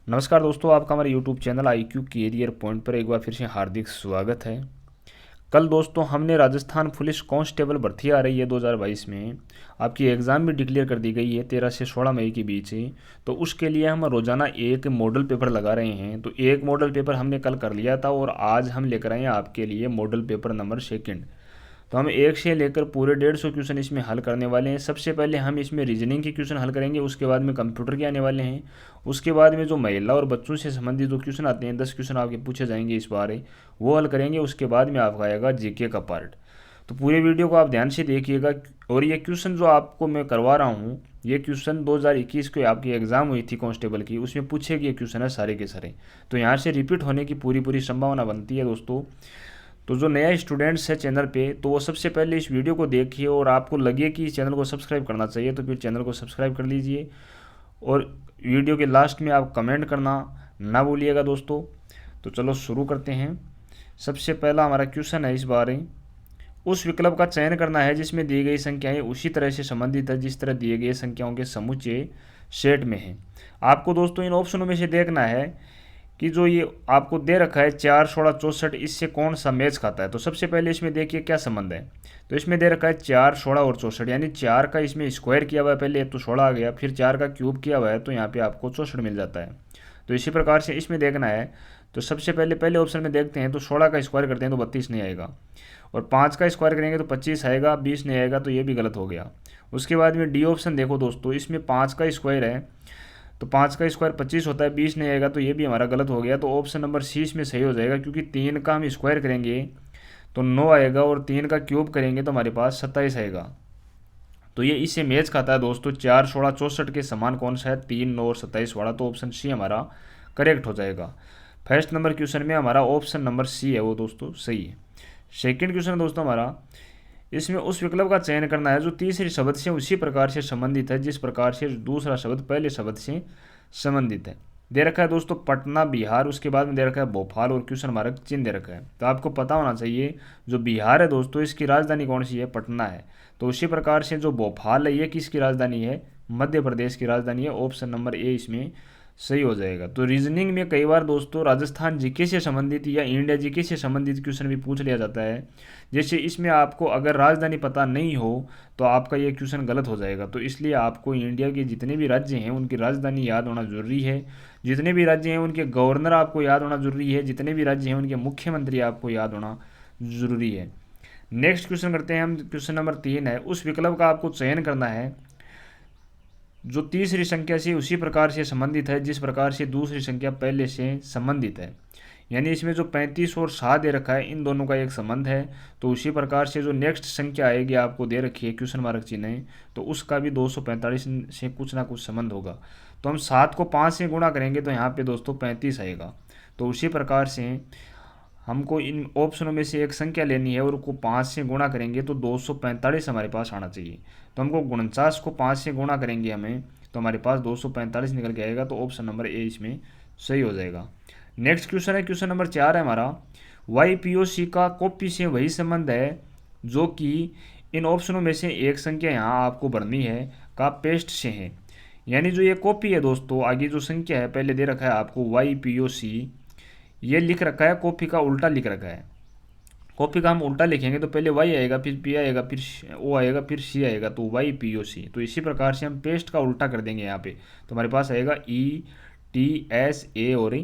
नमस्कार दोस्तों, आपका हमारे YouTube channel IQ career point पर एक बार फिर से हार्दिक स्वागत है। कल दोस्तों हमने राजस्थान पुलिस कांस्टेबल भर्ती आ रही है 2022 में, आपकी एग्ज़ाम भी डिक्लेयर कर दी गई है 13 से 16 मई के बीच ही। तो उसके लिए हम रोज़ाना एक मॉडल पेपर लगा रहे हैं। तो एक मॉडल पेपर हमने कल कर लिया था और आज हम लेकर आए हैं आपके लिए मॉडल पेपर नंबर सेकंड। तो हम एक से लेकर पूरे 150 क्वेश्चन इसमें हल करने वाले हैं। सबसे पहले हम इसमें रीजनिंग के क्वेश्चन हल करेंगे, उसके बाद में कंप्यूटर के आने वाले हैं, उसके बाद में जो महिला और बच्चों से संबंधित जो क्वेश्चन आते हैं 10 क्वेश्चन आपके पूछे जाएंगे इस बार वो हल करेंगे। उसके बाद में आपका आएगा जीके का पार्ट। तो पूरे वीडियो को आप ध्यान से देखिएगा। और ये क्वेश्चन जो आपको मैं करवा रहा हूँ, ये क्वेश्चन 2021 को आपकी एग्ज़ाम हुई थी कांस्टेबल की, उसमें पूछे गए क्वेश्चन है सारे के सारे। तो यहाँ से रिपीट होने की पूरी पूरी संभावना बनती है दोस्तों। तो जो नया स्टूडेंट्स है चैनल पे, तो वो सबसे पहले इस वीडियो को देखिए और आपको लगे कि इस चैनल को सब्सक्राइब करना चाहिए तो फिर चैनल को सब्सक्राइब कर लीजिए। और वीडियो के लास्ट में आप कमेंट करना ना भूलिएगा दोस्तों। तो चलो शुरू करते हैं। सबसे पहला हमारा क्वेश्चन है इस बार, उस विकल्प का चयन करना है जिसमें दी गई संख्याएं उसी तरह से संबंधित है जिस तरह दिए गए संख्याओं के समुच्चय सेट में है। आपको दोस्तों इन ऑप्शनों में से देखना है कि जो ये आपको दे रखा है 4, 16, 64, इससे कौन सा मैच खाता है। तो सबसे पहले इसमें देखिए क्या संबंध है। तो इसमें दे रखा है 4, 16 और 64, यानी 4 का इसमें स्क्वायर किया हुआ है पहले तो 16 आ गया, फिर 4 का क्यूब किया हुआ है तो यहाँ पे आपको 64 मिल जाता है। तो इसी प्रकार से इसमें देखना है। तो सबसे पहले पहले ऑप्शन में देखते हैं, तो 16 का स्क्वायर करते हैं तो 32 नहीं आएगा, और 5 का स्क्वायर करेंगे तो 25 आएगा, 20 नहीं आएगा, तो ये भी गलत हो गया। उसके बाद में डी ऑप्शन देखो दोस्तों, इसमें 5 का स्क्वायर है तो 5 का स्क्वायर 25 होता है, 20 नहीं आएगा, तो ये भी हमारा गलत हो गया। तो ऑप्शन नंबर सी इसमें सही हो जाएगा, क्योंकि 3 का हम स्क्वायर करेंगे तो 9 आएगा, और 3 का क्यूब करेंगे तो हमारे पास 27 आएगा। तो ये इससे मैच खाता है दोस्तों। 4, 16, 64 के समान कौन सा है, 3, 9 और 27 वाला। तो ऑप्शन सी हमारा करेक्ट हो जाएगा। फर्स्ट नंबर क्वेश्चन में हमारा ऑप्शन नंबर सी है वो दोस्तों सही है। सेकेंड क्वेश्चन दोस्तों हमारा, इसमें उस विकल्प का चयन करना है जो तीसरे शब्द से उसी प्रकार से संबंधित है जिस प्रकार से दूसरा शब्द पहले शब्द से संबंधित है। दे रखा है दोस्तों पटना बिहार, उसके बाद में दे रखा है भोपाल, और क्वेश्चन मार्क चिन्ह दे रखा है। तो आपको पता होना चाहिए जो बिहार है दोस्तों इसकी राजधानी कौन सी है, पटना है। तो उसी प्रकार से जो भोपाल है ये किसकी राजधानी है, मध्य प्रदेश की राजधानी है। ऑप्शन नंबर ए इसमें सही हो जाएगा। तो रीजनिंग में कई बार दोस्तों राजस्थान जीके से संबंधित या इंडिया जीके से संबंधित क्वेश्चन भी पूछ लिया जाता है। जैसे इसमें आपको अगर राजधानी पता नहीं हो तो आपका ये क्वेश्चन गलत हो जाएगा। तो इसलिए आपको इंडिया के जितने भी राज्य हैं उनकी राजधानी याद होना जरूरी है, जितने भी राज्य हैं उनके गवर्नर आपको याद होना जरूरी है, जितने भी राज्य हैं उनके मुख्यमंत्री आपको याद होना जरूरी है। नेक्स्ट क्वेश्चन करते हैं हम। क्वेश्चन नंबर 3 है, उस विकल्प का आपको चयन करना है जो तीसरी संख्या से उसी प्रकार से संबंधित है जिस प्रकार से दूसरी संख्या पहले से संबंधित है। यानी इसमें जो 35 और 7 दे रखा है इन दोनों का एक संबंध है। तो उसी प्रकार से जो नेक्स्ट संख्या आएगी आपको दे रखी है क्वेश्चन मार्क चिन्ह है, तो उसका भी 245 से कुछ ना कुछ संबंध होगा। तो हम 7 को 5 से गुणा करेंगे तो यहाँ पे दोस्तों 35 आएगा। तो उसी प्रकार से हमको इन ऑप्शनों में से एक संख्या लेनी है और उसको 5 से गुणा करेंगे तो 245 हमारे पास आना चाहिए। तो हमको 49 को 5 से गुणा करेंगे हमें, तो हमारे पास 245 निकल के आएगा। तो ऑप्शन नंबर ए इसमें सही हो जाएगा। नेक्स्ट क्वेश्चन है, क्वेश्चन नंबर 4 है हमारा, वाई पी ओ सी का कॉपी से वही संबंध है जो कि इन ऑप्शनों में से एक संख्या यहाँ आपको भरनी है का पेस्ट से है। यानी जो ये कॉपी है दोस्तों, आगे जो संख्या है पहले दे रखा है आपको वाई पी ओ सी, ये लिख रखा है कॉपी का उल्टा लिख रखा है। कॉपी का हम उल्टा लिखेंगे तो पहले वाई आएगा, फिर पी आएगा, फिर ओ आएगा, फिर सी आएगा, तो वाई पी ओ सी। तो इसी प्रकार से हम पेस्ट का उल्टा कर देंगे यहाँ पे, तो हमारे पास आएगा ई टी एस ए और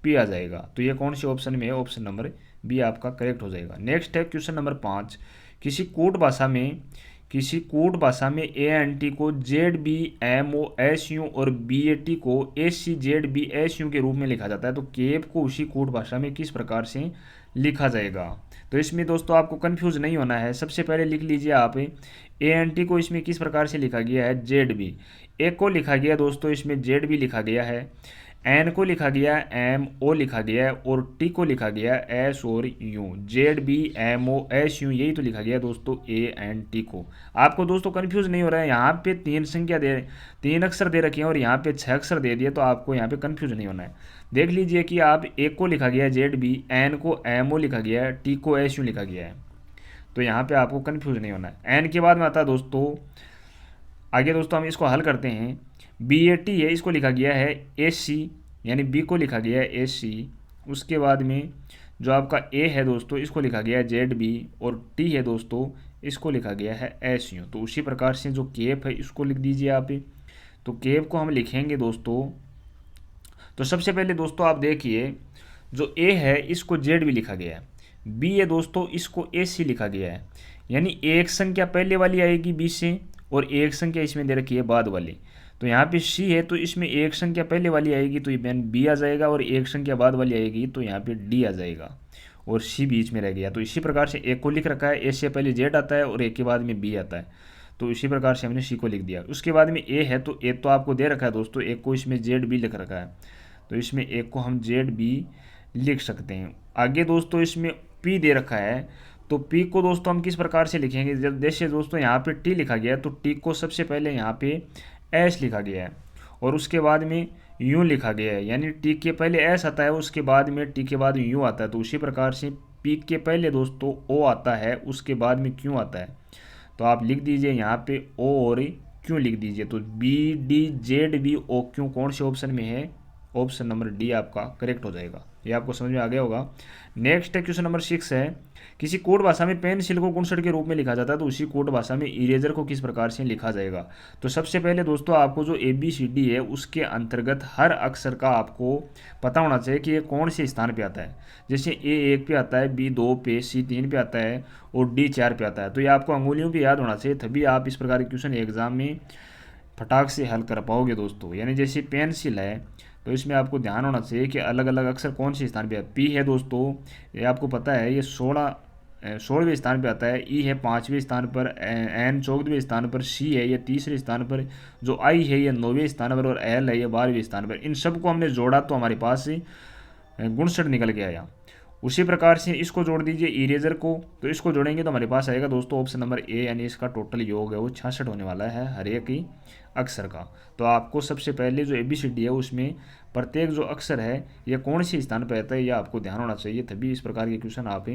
पी आ जाएगा। तो ये कौन सी ऑप्शन में है, ऑप्शन नंबर बी आपका करेक्ट हो जाएगा। नेक्स्ट है क्वेश्चन नंबर 5, किसी कूट भाषा में ए एन टी को Z B M O S U और बी ए टी को S C Z B S U के रूप में लिखा जाता है। तो केप को उसी कूट भाषा में किस प्रकार से लिखा जाएगा। तो इसमें दोस्तों आपको कंफ्यूज नहीं होना है। सबसे पहले लिख लीजिए आप, ए एन टी को इसमें किस प्रकार से लिखा गया है, जेड बी। ए को लिखा गया दोस्तों इसमें जेड बी लिखा गया है, एन को लिखा गया एम ओ लिखा गया है, और टी को लिखा गया एस और U. Z B M O S U यही तो लिखा गया दोस्तों ए एन टी को। आपको दोस्तों कंफ्यूज नहीं हो रहा है, यहाँ पे 3 अक्षर दे रखे हैं और यहाँ पे 6 अक्षर दे दिए, तो आपको यहाँ पे कंफ्यूज नहीं होना है। देख लीजिए कि आप ए को लिखा गया है जेड बी, एन को एम ओ लिखा गया है, टी को एस यू लिखा गया है। तो यहाँ पे आपको कंफ्यूज नहीं होना है। एन के बाद में आता है दोस्तों आगे, दोस्तों हम इसको हल करते हैं। बी ए टी है, इसको लिखा गया है एस सी यानी बी को लिखा गया है ए सी। उसके बाद में जो आपका ए है दोस्तों इसको लिखा गया है जेड बी, और टी है दोस्तों इसको लिखा गया है एस यू। तो उसी प्रकार से जो केप है इसको लिख दीजिए आप। तो केप को हम लिखेंगे दोस्तों, तो सबसे पहले दोस्तों आप देखिए, जो ए है इसको जेड भी लिखा गया है, बी है दोस्तों इसको ए सी लिखा गया है, यानी एक संख्या पहले वाली आएगी बी से और एक संख्या इसमें दे रखी है बाद वाली। तो यहाँ पे सी है तो इसमें एक संख्या पहले वाली आएगी तो ये बी आ जाएगा, और एक संख्या बाद वाली आएगी तो यहाँ पे डी आ जाएगा, और सी बीच में रह गया। तो इसी प्रकार से एक को लिख रखा है, ए से पहले जेड आता है और एक के बाद में बी आता है, तो इसी प्रकार से हमने सी को लिख दिया। उसके बाद में ए है, तो ए तो आपको दे रखा है दोस्तों, एक को इसमें जेड बी लिख रखा है, तो इसमें एक को हम जेड बी लिख सकते हैं। आगे दोस्तों इसमें पी दे रखा है, तो पी को दोस्तों हम किस प्रकार से लिखेंगे, जब जैसे दोस्तों यहाँ पे टी लिखा गया है तो टी को सबसे पहले यहाँ पे एस लिखा गया है और उसके बाद में यू लिखा गया है, यानी टी के पहले एस आता है उसके बाद में टी के बाद यू आता है। तो उसी प्रकार से पी के पहले दोस्तों ओ आता है उसके बाद में क्यू आता है। तो आप लिख दीजिए यहाँ पे ओ और क्यू लिख दीजिए। तो B D Z B O Q कौन से ऑप्शन में है, ऑप्शन नंबर डी आपका करेक्ट हो जाएगा। ये आपको समझ में आ गया होगा। नेक्स्ट है क्वेश्चन नंबर 6 है, किसी कोड भाषा में पेंसिल को गुणसूत्र के रूप में लिखा जाता है, तो उसी कोड भाषा में इरेजर को किस प्रकार से लिखा जाएगा। तो सबसे पहले दोस्तों आपको जो ABCD है उसके अंतर्गत हर अक्षर का आपको पता होना चाहिए कि ये कौन से स्थान पे आता है। जैसे A 1 पे आता है, B 2 पे, C 3 पे आता है और D 4 पे आता है। तो ये आपको अंगुलियों पे याद होना चाहिए, तभी आप इस प्रकार के क्वेश्चन एग्जाम में फटाक से हल कर पाओगे दोस्तों। यानी जैसे पेंसिल है तो इसमें आपको ध्यान होना चाहिए कि अलग अलग अक्षर कौन से स्थान पे है। पी है दोस्तों, ये आपको पता है ये 16वें स्थान पे आता है, ई है 5वें स्थान पर, एन 14वें स्थान पर, सी है ये 3रे स्थान पर, जो आई है ये 9वें स्थान पर और एल है ये 12वें स्थान पर। इन सबको हमने जोड़ा तो हमारे पास गुणसूत्र निकल के आया। उसी प्रकार से इसको जोड़ दीजिए इरेजर को, तो इसको जोड़ेंगे तो हमारे पास आएगा दोस्तों ऑप्शन नंबर ए, यानी इसका टोटल योग है वो 66 होने वाला है हर एक ही अक्षर का। तो आपको सबसे पहले जो ABCD है उसमें प्रत्येक जो अक्षर है ये कौन सी स्थान पर आता है यह आपको ध्यान होना चाहिए, तभी इस प्रकार के क्वेश्चन आप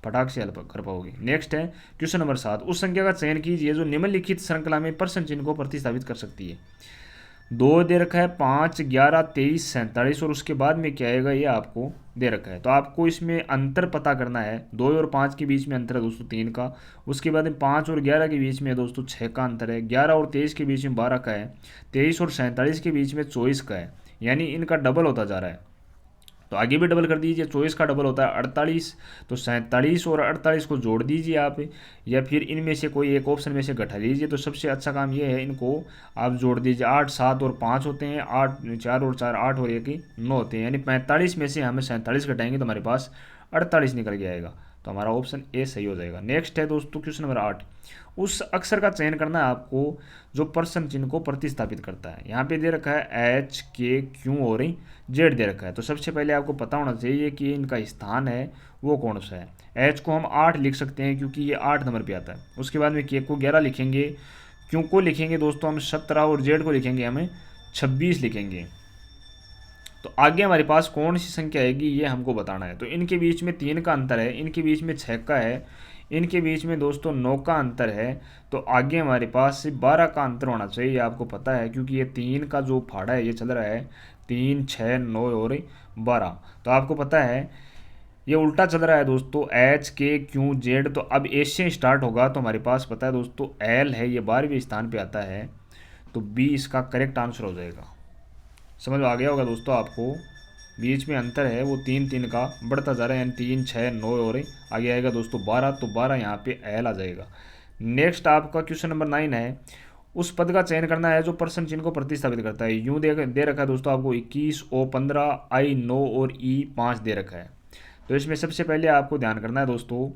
फटाक से हल कर पाओगे। नेक्स्ट है क्वेश्चन नंबर 7, उस संख्या का चयन कीजिए जो निम्नलिखित श्रृंखला में प्रश्न चिन्ह को प्रतिस्थापित कर सकती है। 2 दे रखा है, 5, 11, 23, 47 और उसके बाद में क्या आएगा ये आपको दे रखा है। तो आपको इसमें अंतर पता करना है। 2 और 5 के बीच में अंतर है दोस्तों 3 का, उसके बाद में 5 और 11 के बीच में दोस्तों 6 का अंतर है, 11 और 23 के बीच में 12 का है, 23 और 47 के बीच में 24 का है, यानी इनका डबल होता जा रहा है। तो आगे भी डबल कर दीजिए, 24 का डबल होता है 48, तो 47 और 48 को जोड़ दीजिए आप, या फिर इनमें से कोई एक ऑप्शन में से घटा लीजिए। तो सबसे अच्छा काम ये है, इनको आप जोड़ दीजिए। 8, 7 और 5 होते हैं, 8, 4 और 4 8 और 1 9 होते हैं, यानी 45 में से हमें 47 घटाएंगे तो हमारे पास 48 निकल के आएगा। तो हमारा ऑप्शन ए सही हो जाएगा। नेक्स्ट है दोस्तों क्वेश्चन नंबर 8, उस अक्षर का चयन करना है आपको जो प्रश्न चिन्ह को प्रतिस्थापित करता है। यहाँ पे दे रखा है एच, के, क्यू और जेड दे रखा है। तो सबसे पहले आपको पता होना चाहिए कि इनका स्थान है वो कौन सा है। एच को हम 8 लिख सकते हैं क्योंकि ये 8 नंबर पे आता है। उसके बाद में के को 11 लिखेंगे, क्यू को लिखेंगे दोस्तों हम 17 और जेड को लिखेंगे हमें 26 लिखेंगे। तो आगे हमारे पास कौन सी संख्या आएगी ये हमको बताना है। तो इनके बीच में 3 का अंतर है, इनके बीच में 6 का है, इनके बीच में दोस्तों 9 का अंतर है। तो आगे हमारे पास 12 का अंतर होना चाहिए, आपको पता है क्योंकि ये 3 का जो फाड़ा है ये चल रहा है 3, 6, 9 और 12। तो आपको पता है ये उल्टा चल रहा है दोस्तों, एच, के, क्यू, जेड। तो अब ए से स्टार्ट होगा तो हमारे पास पता है दोस्तों एल है, ये 12वें स्थान पे आता है। तो बी इसका करेक्ट आंसर हो जाएगा। समझ आ गया होगा दोस्तों आपको, बीच में अंतर है वो 3 का बढ़ता जा रहा है, यानी 3, 6, 9 और आगे आएगा दोस्तों 12। तो 12 यहाँ पे एल आ जाएगा। नेक्स्ट आपका क्वेश्चन नंबर 9 है, उस पद का चयन करना है जो प्रश्न चिन्ह को प्रतिस्थापित करता है। यूँ दे रखा है दोस्तों आपको 21, ओ 15, आई 9 और ई 5 दे रखा है। तो इसमें सबसे पहले आपको ध्यान करना है दोस्तों,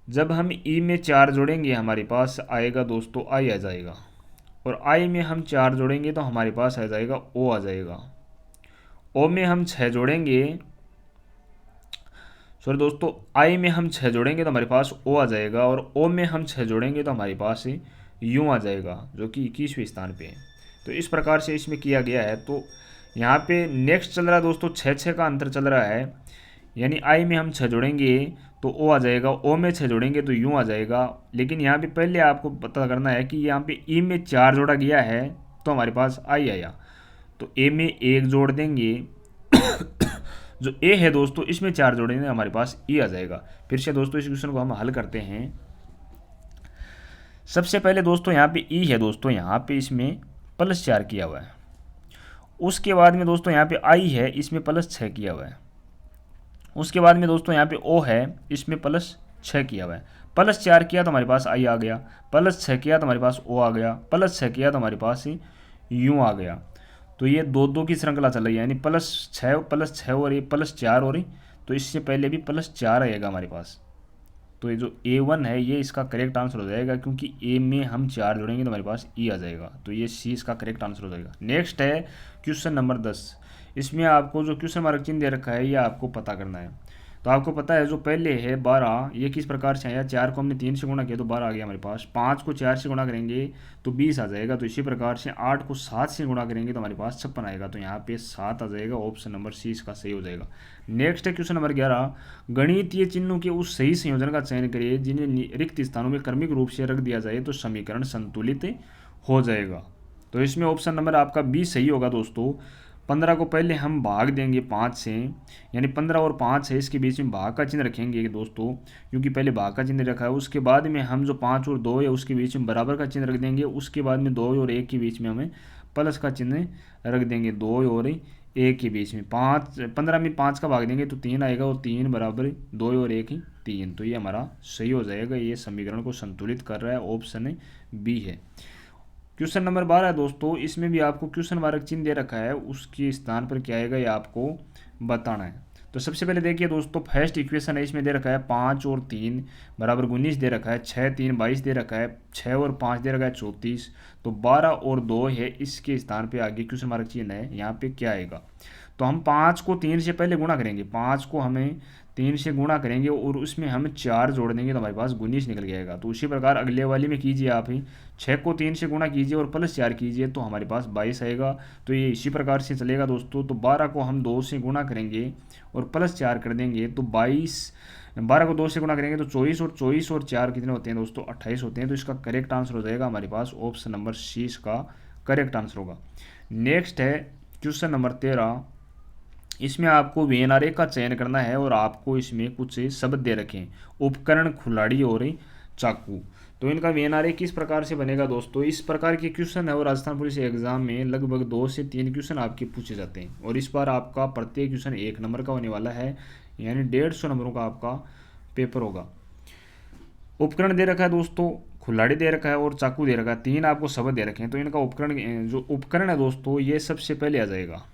जब हम ई में 4 जोड़ेंगे हमारे पास आएगा दोस्तों आई आ जाएगा, और आई में हम 4 जोड़ेंगे तो हमारे पास आ जाएगा ओ आ जाएगा। ओ में हम 6 जोड़ेंगे, सॉरी दोस्तों आई में हम 6 जोड़ेंगे तो हमारे पास ओ आ जाएगा, और ओ में हम 6 जोड़ेंगे तो हमारे पास यू आ जाएगा जो कि 21वें स्थान पे है। तो इस प्रकार से इसमें किया गया है। तो यहाँ पे नेक्स्ट चल रहा है दोस्तों 6 का अंतर चल रहा है, यानी आई में हम 6 जोड़ेंगे तो ओ आ जाएगा, ओ में 6 जोड़ेंगे तो यू आ जाएगा। लेकिन यहाँ पे पहले आपको पता करना है कि यहाँ पे ई में 4 जोड़ा गया है तो हमारे पास आई आया। तो ए में 1 जोड़ देंगे जो ए है दोस्तों इसमें 4 जोड़ेंगे हमारे पास ई आ जाएगा। फिर से दोस्तों इस क्वेश्चन को हम हल करते हैं। सबसे पहले दोस्तों यहाँ पे ई है दोस्तों, यहाँ पे इसमें +4 किया हुआ है। उसके बाद में दोस्तों यहाँ पे आई है, इसमें +6 किया हुआ है। उसके बाद में दोस्तों यहाँ पे ओ है, इसमें +6 किया हुआ है। +4 किया तो हमारे पास आई आ गया, +6 किया तो हमारे पास ओ आ गया, +6 किया तो हमारे पास यू आ गया। तो ये 2-2 की श्रृंखला चल रही है, यानी +6 और ये +4 और तो इससे पहले भी +4 आएगा हमारे पास। तो ये जो A1 है ये इसका करेक्ट आंसर हो जाएगा, क्योंकि ए में हम 4 जोड़ेंगे तो हमारे पास ई आ जाएगा। तो ये सी इसका करेक्ट आंसर हो जाएगा। नेक्स्ट है क्वेश्चन नंबर 10। इसमें आपको जो क्वेश्चन मार्क चिन्ह दे रखा है ये आपको पता करना है। तो आपको पता है जो पहले है 12, ये किस प्रकार से आया, 4 को हमने 3 से गुणा किया तो 12 आ गया हमारे पास। 5 को 4 से गुणा करेंगे तो 20 आ जाएगा। तो इसी प्रकार से 8 को 7 से गुणा करेंगे तो हमारे पास 56 आएगा। तो यहाँ पे 7 आ जाएगा, ऑप्शन नंबर सी इसका सही हो जाएगा। नेक्स्ट है क्वेश्चन नंबर 11। गणितीय चिन्हों के उस सही संयोजन का चयन करिए जिन्हें रिक्त स्थानों में क्रमिक रूप से रख दिया जाए तो समीकरण संतुलित हो जाएगा। तो इसमें ऑप्शन नंबर आपका बी सही होगा दोस्तों। 15 को पहले हम भाग देंगे 5 से, यानी 15 और 5 है इसके बीच में भाग का चिन्ह रखेंगे दोस्तों, क्योंकि पहले भाग का चिन्ह रखा है। उसके बाद में हम जो 5 और 2 है उसके बीच में बराबर का चिन्ह रख देंगे। उसके बाद में 2 और 1 के बीच में हमें प्लस का चिन्ह रख देंगे, 2 और 1 के बीच में। 15 में 5 का भाग देंगे तो 3 आएगा, और 3 बराबर 2 और 1 3। तो ये हमारा सही हो जाएगा, ये समीकरण को संतुलित कर रहा है, ऑप्शन बी है। क्वेश्चन नंबर 12 दोस्तों, इसमें भी आपको क्वेश्चन मार्क चिन्ह दे रखा है, उसके स्थान पर क्या आएगा ये आपको बताना है। तो सबसे पहले देखिए दोस्तों, फर्स्ट इक्वेशन है, इसमें दे रखा है 5 और 3 बराबर 19 दे रखा है, 6 3 22 दे रखा है, 6 और 5 दे रखा है 34। तो 12 और 2 है, इसके स्थान पे आगे क्वेश्चन मार्क चिन्ह है, यहाँ पे क्या आएगा। तो हम 5 को 3 से पहले गुणा करेंगे, 5 को हमें 3 से गुणा करेंगे और उसमें हम 4 जोड़ देंगे तो हमारे पास 19 निकल जाएगा। तो उसी प्रकार अगले वाली में कीजिए आप ही, 6 को 3 से गुणा कीजिए और +4 कीजिए तो हमारे पास 22 आएगा। तो ये इसी प्रकार से चलेगा दोस्तों। तो 12 को हम 2 से गुणा करेंगे और +4 कर देंगे तो 12 को 2 से गुणा करेंगे तो 24 और 4 कितने होते हैं दोस्तों, 28 होते हैं। तो इसका करेक्ट आंसर हो जाएगा हमारे पास, ऑप्शन नंबर सी इसका करेक्ट आंसर होगा। नेक्स्ट है क्वेश्चन नंबर 13। इसमें आपको VNRA का चयन करना है और आपको इसमें कुछ शब्द दे रखें, उपकरण, खुलाड़ी और चाकू। तो इनका VNRA किस प्रकार से बनेगा दोस्तों, इस प्रकार के क्वेश्चन है और राजस्थान पुलिस एग्जाम में लगभग 2 से 3 क्वेश्चन आपके पूछे जाते हैं। और इस बार आपका प्रत्येक क्वेश्चन 1 नंबर का होने वाला है, यानी 150 नंबरों का आपका पेपर होगा। उपकरण दे रखा है दोस्तों, खुलाड़ी दे रखा है और चाकू दे रखा है, 3 आपको शब्द दे रखे हैं। तो इनका उपकरण, जो उपकरण है दोस्तों ये सबसे पहले आ जाएगा,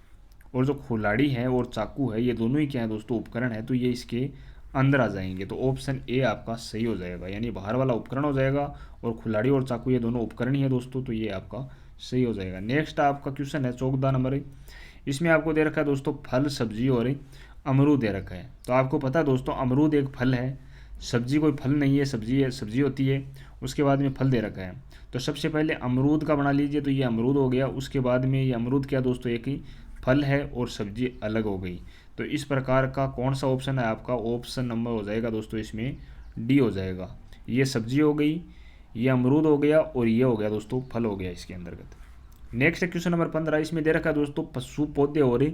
और जो खुलाड़ी है और चाकू है ये दोनों ही क्या है दोस्तों, उपकरण है। तो ये इसके अंदर आ जाएंगे। तो ऑप्शन ए आपका सही हो जाएगा, यानी बाहर वाला उपकरण हो जाएगा और खुलाड़ी और चाकू ये दोनों उपकरण ही है दोस्तों। तो ये आपका सही हो जाएगा। नेक्स्ट आपका क्वेश्चन है 14 नंबर। इसमें आपको दे रखा है दोस्तों फल, सब्जी और अमरूद दे रखा है। तो आपको पता है दोस्तों अमरूद एक फल है, सब्जी कोई फल नहीं है, सब्जी है, सब्जी होती है। उसके बाद में फल दे रखा है। तो सबसे पहले अमरूद का बना लीजिए, तो ये अमरूद हो गया। उसके बाद में ये अमरूद क्या दोस्तों, एक ही फल है और सब्जी अलग हो गई। तो इस प्रकार का कौन सा ऑप्शन है आपका, ऑप्शन नंबर हो जाएगा दोस्तों इसमें डी हो जाएगा। ये सब्जी हो गई, ये अमरूद हो गया और ये हो गया दोस्तों फल हो गया इसके अंतर्गत। Next question number 15। इसमें दे रखा है दोस्तों पशु, पौधे और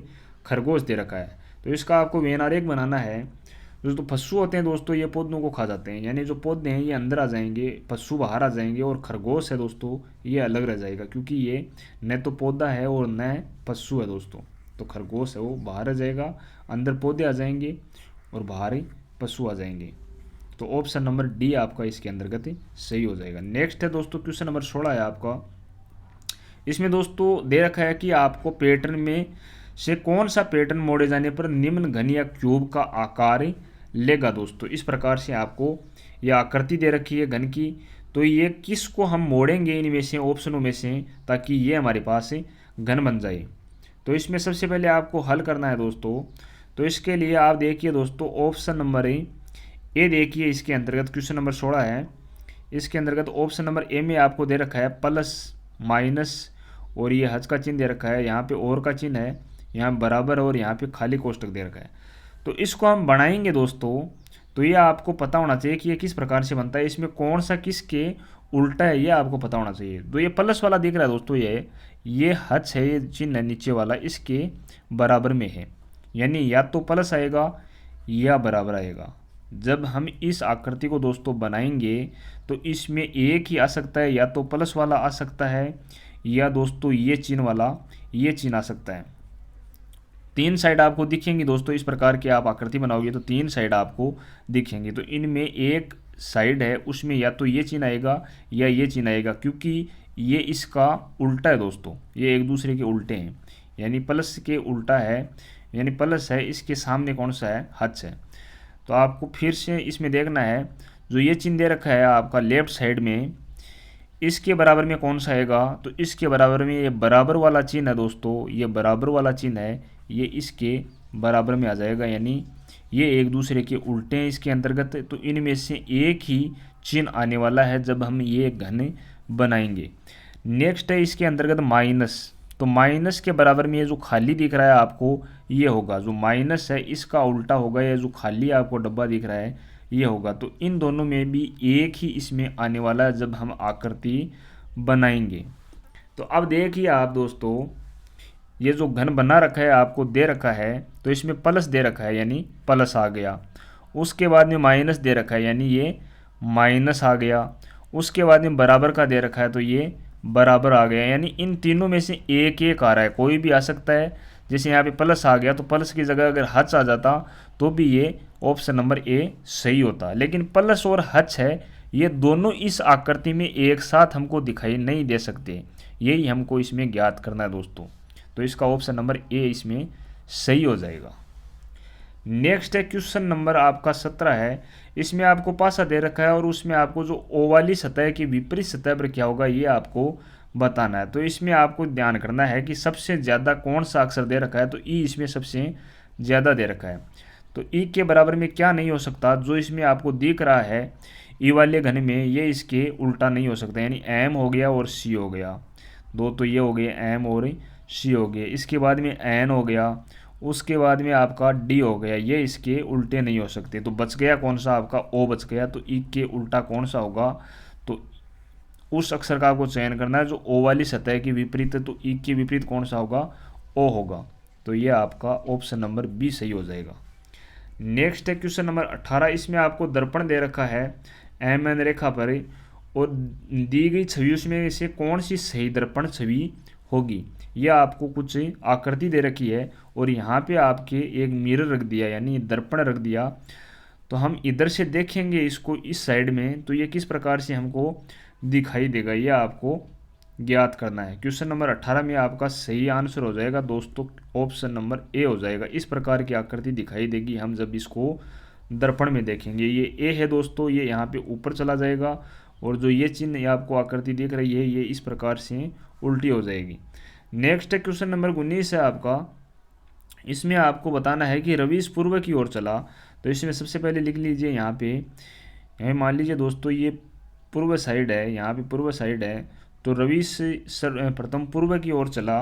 खरगोश दे रखा है। तो इसका आपको VNRA बनाना है। दोस्तों पशु होते हैं दोस्तों ये पौधों को खा जाते हैं, यानी जो पौधे हैं ये अंदर आ जाएंगे, पशु बाहर आ जाएंगे, और खरगोश है दोस्तों ये अलग रह जाएगा, क्योंकि ये न तो पौधा है और न पशु है दोस्तों। तो खरगोश है वो बाहर आ जाएगा, अंदर पौधे आ जाएंगे और बाहर ही पशु आ जाएंगे। तो ऑप्शन नंबर डी आपका इसके अंतर्गत सही हो जाएगा। नेक्स्ट है दोस्तों क्वेश्चन नंबर 16 है आपका। इसमें दोस्तों दे रखा है कि आपको पैटर्न में से कौन सा पैटर्न मोड़े जाने पर निम्न घन या क्यूब का आकार लेगा दोस्तों। इस प्रकार से आपको यह आकृति दे रखी है घन की। तो ये किसको हम मोड़ेंगे इनमें से, ऑप्शनों में से, ताकि ये हमारे पास घन बन जाए। तो इसमें सबसे पहले आपको हल करना है दोस्तों। तो इसके लिए आप देखिए दोस्तों ऑप्शन नंबर ए देखिए, इसके अंतर्गत क्वेश्चन नंबर 16 है। इसके अंतर्गत ऑप्शन नंबर ए में आपको दे रखा है प्लस, माइनस और ये हज का चिन्ह दे रखा है, यहाँ पे और का चिन्ह है, यहाँ बराबर और यहाँ पे खाली कोष्टक दे रखा है। तो इसको हम बनाएंगे दोस्तों। तो ये आपको पता होना चाहिए कि ये किस प्रकार से बनता है, इसमें कौन सा किसके उल्टा है, ये आपको पता होना चाहिए। तो ये प्लस वाला दिख रहा है दोस्तों, ये हच है, ये चिन्ह है नीचे वाला, इसके बराबर में है, यानी या तो प्लस आएगा या बराबर आएगा। जब हम इस आकृति को दोस्तों बनाएंगे तो इसमें एक ही आ सकता है, या तो प्लस वाला आ सकता है या दोस्तों ये चिन्ह वाला ये चिन्ह आ सकता है। तीन साइड आपको दिखेंगी दोस्तों, इस प्रकार की आप आकृति बनाओगे तो तीन साइड आपको दिखेंगी। तो इनमें एक साइड है उसमें या तो ये चिन्ह आएगा या ये चिन्ह आएगा, क्योंकि ये इसका उल्टा है दोस्तों, ये एक दूसरे के उल्टे हैं, यानी प्लस के उल्टा है, यानी प्लस है, इसके सामने कौन सा है, हच है। तो आपको फिर से इसमें देखना है, जो ये चिन्ह दे रखा है आपका लेफ्ट साइड में, इसके बराबर में कौन सा आएगा, तो इसके बराबर में ये बराबर वाला चिन्ह है दोस्तों, ये बराबर वाला चिन्ह है, ये इसके बराबर में आ जाएगा, यानी ये एक दूसरे के उल्टे हैं इसके अंतर्गत। तो इनमें से एक ही चिन्ह आने वाला है जब हम ये घन बनाएंगे। नेक्स्ट है इसके अंतर्गत माइनस। तो माइनस के बराबर में ये जो खाली दिख रहा है आपको ये होगा, जो माइनस है इसका उल्टा होगा, ये जो खाली आपको डब्बा दिख रहा है ये होगा। तो इन दोनों में भी एक ही इसमें आने वाला है जब हम आकृति बनाएंगे। तो अब देखिए आप दोस्तों, ये जो घन बना रखा है आपको दे रखा है, तो इसमें प्लस दे रखा है यानी प्लस आ गया, उसके बाद में माइनस दे रखा है यानी ये माइनस आ गया, उसके बाद में बराबर का दे रखा है तो ये बराबर आ गया, यानी इन तीनों में से एक एक आ रहा है, कोई भी आ सकता है। जैसे यहाँ पे प्लस आ गया तो प्लस की जगह अगर हच आ जाता तो भी ये ऑप्शन नंबर ए सही होता, लेकिन प्लस और हच है ये दोनों इस आकृति में एक साथ हमको दिखाई नहीं दे सकते, यही हमको इसमें ज्ञात करना है दोस्तों। तो इसका ऑप्शन नंबर ए इसमें सही हो जाएगा। नेक्स्ट है क्वेश्चन नंबर आपका 17 है, इसमें आपको पासा दे रखा है और उसमें आपको जो ओ वाली सतह की विपरीत सतह पर क्या होगा ये आपको बताना है। तो इसमें आपको ध्यान करना है कि सबसे ज़्यादा कौन सा अक्षर दे रखा है, तो ई इसमें सबसे ज़्यादा दे रखा है। तो ई के बराबर में क्या नहीं हो सकता, जो इसमें आपको दिख रहा है ई वाले घन में ये इसके उल्टा नहीं हो सकता, यानी एम हो गया और सी हो गया, दो तो ये हो गए एम और सी हो गए, इसके बाद में एन हो गया, उसके बाद में आपका डी हो गया, ये इसके उल्टे नहीं हो सकते। तो बच गया कौन सा आपका ओ बच गया, तो ई के उल्टा कौन सा होगा, तो उस अक्षर का आपको चयन करना है जो ओ वाली सतह की विपरीत है, तो ई के विपरीत कौन सा होगा, ओ होगा। तो ये आपका ऑप्शन नंबर बी सही हो जाएगा। नेक्स्ट है क्वेश्चन नंबर 18, इसमें आपको दर्पण दे रखा है एम एन रेखा पर और दी गई छवि उसमें से कौन सी सही दर्पण छवि होगी। यह आपको कुछ आकृति दे रखी है और यहाँ पे आपके एक मिरर रख दिया यानी दर्पण रख दिया, तो हम इधर से देखेंगे इसको इस साइड में, तो ये किस प्रकार से हमको दिखाई देगा ये आपको ज्ञात करना है। क्वेश्चन नंबर 18 में आपका सही आंसर हो जाएगा दोस्तों ऑप्शन नंबर ए हो जाएगा। इस प्रकार की आकृति दिखाई देगी हम जब इसको दर्पण में देखेंगे। ये ए है दोस्तों, ये यहाँ पे ऊपर चला जाएगा और जो ये चिन्ह ये आपको आकृति दिख रही है ये इस प्रकार से उल्टी हो जाएगी। नेक्स्ट क्वेश्चन नंबर 19 है आपका, इसमें आपको बताना है कि रवीश पूर्व की ओर चला। तो इसमें सबसे पहले लिख लीजिए यहाँ पे, यहाँ मान लीजिए दोस्तों ये पूर्व साइड है, यहाँ पे पूर्व साइड है, तो रवीश प्रथम पूर्व की ओर चला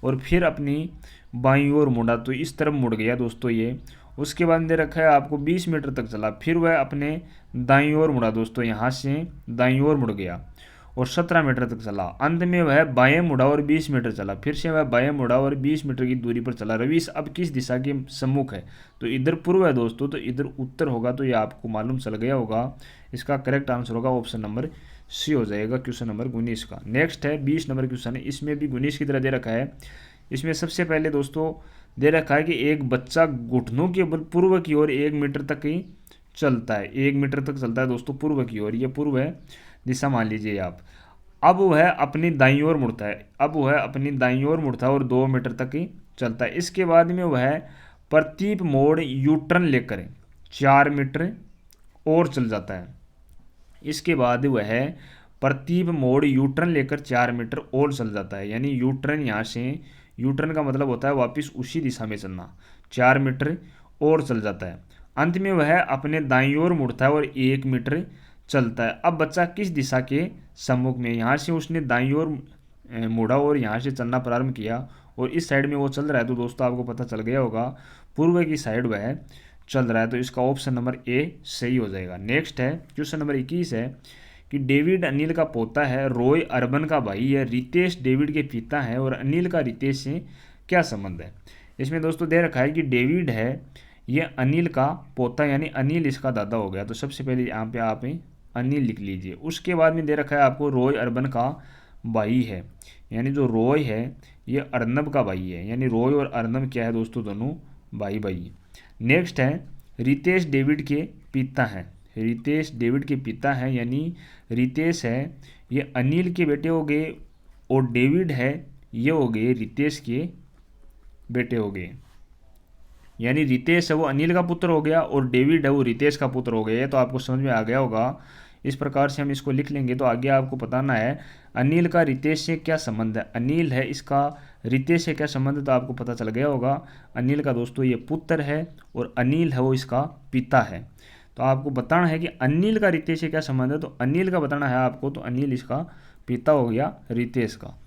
और फिर अपनी बाईं ओर मुड़ा, तो इस तरफ मुड़ गया दोस्तों ये। उसके बाद दे रखा है आपको 20 मीटर तक चला, फिर वह अपने दाईं ओर मुड़ा दोस्तों, यहाँ से दाईं ओर मुड़ गया और 17 मीटर तक चला। अंत में वह बाएं मुड़ा और 20 मीटर चला, फिर से वह बाएं मुड़ा और 20 मीटर की दूरी पर चला। रवीश अब किस दिशा के सम्मुख है, तो इधर पूर्व है दोस्तों, तो इधर उत्तर होगा, तो ये आपको मालूम चल गया होगा। इसका करेक्ट आंसर होगा ऑप्शन नंबर सी हो जाएगा क्वेश्चन नंबर 19 का। नेक्स्ट है 20 नंबर क्वेश्चन है, इसमें भी 19 की तरह दे रखा है। इसमें सबसे पहले दोस्तों दे रखा है कि एक बच्चा घुटनों के बल पूर्व की ओर 1 मीटर तक ही चलता है, 1 मीटर तक चलता है दोस्तों पूर्व की ओर, ये पूर्व है दिशा मान लीजिए आप। अब वह अपनी दाईं ओर मुड़ता है, अब वह अपनी दाईं ओर मुड़ता है और 2 मीटर तक ही चलता है। इसके बाद में वह प्रतीप मोड़ यू टर्न लेकर 4 मीटर और चल जाता है। इसके बाद वह प्रतीप मोड़ यू टर्न लेकर 4 मीटर और चल जाता है, यानी यू टर्न यहाँ से, यू टर्न का मतलब होता है वापस उसी दिशा में चलना, 4 मीटर और चल जाता है। अंत में वह अपने दाईं ओर मुड़ता है और 1 मीटर चलता है। अब बच्चा किस दिशा के सम्मुख में, यहाँ से उसने दाईं ओर मुड़ा और यहाँ से चलना प्रारंभ किया और इस साइड में वो चल रहा है, तो दोस्तों आपको पता चल गया होगा पूर्व की साइड वह चल रहा है, तो इसका ऑप्शन नंबर ए सही हो जाएगा। नेक्स्ट है क्वेश्चन नंबर 21 है, कि डेविड अनिल का पोता है, रॉय अर्बन का भाई है, रितेश डेविड के पिता है और अनिल का रितेश से क्या संबंध है। इसमें दोस्तों दे रखा है कि डेविड है ये अनिल का पोता, यानी अनिल इसका दादा हो गया। तो सबसे पहले यहाँ पे आप अनिल लिख लीजिए। उसके बाद में दे रखा है आपको रॉय अर्बन का भाई है, यानी जो रॉय है ये अर्नब का भाई है, यानी रॉय और अर्नब क्या है दोस्तों, दोनों भाई भाई। नेक्स्ट है रितेश डेविड के पिता हैं, रितेश डेविड के पिता हैं, यानी रितेश है ये अनिल के बेटे हो गए और डेविड है ये हो गए रितेश के बेटे हो गए, यानी रितेश है वो अनिल का पुत्र हो गया और डेविड है वो रितेश का पुत्र हो गया। ये तो आपको समझ में आ गया होगा। इस प्रकार से हम इसको लिख लेंगे। तो आगे आपको बताना है अनिल का रितेश से क्या संबंध है, अनिल है इसका रितेश से क्या संबंध है, तो आपको पता चल गया होगा। अनिल का दोस्तों ये पुत्र है और अनिल है वो इसका पिता है। तो आपको बताना है कि अनिल का रितेश से क्या संबंध है, तो अनिल का बताना है आपको। तो अनिल इसका पिता हो गया रितेश का।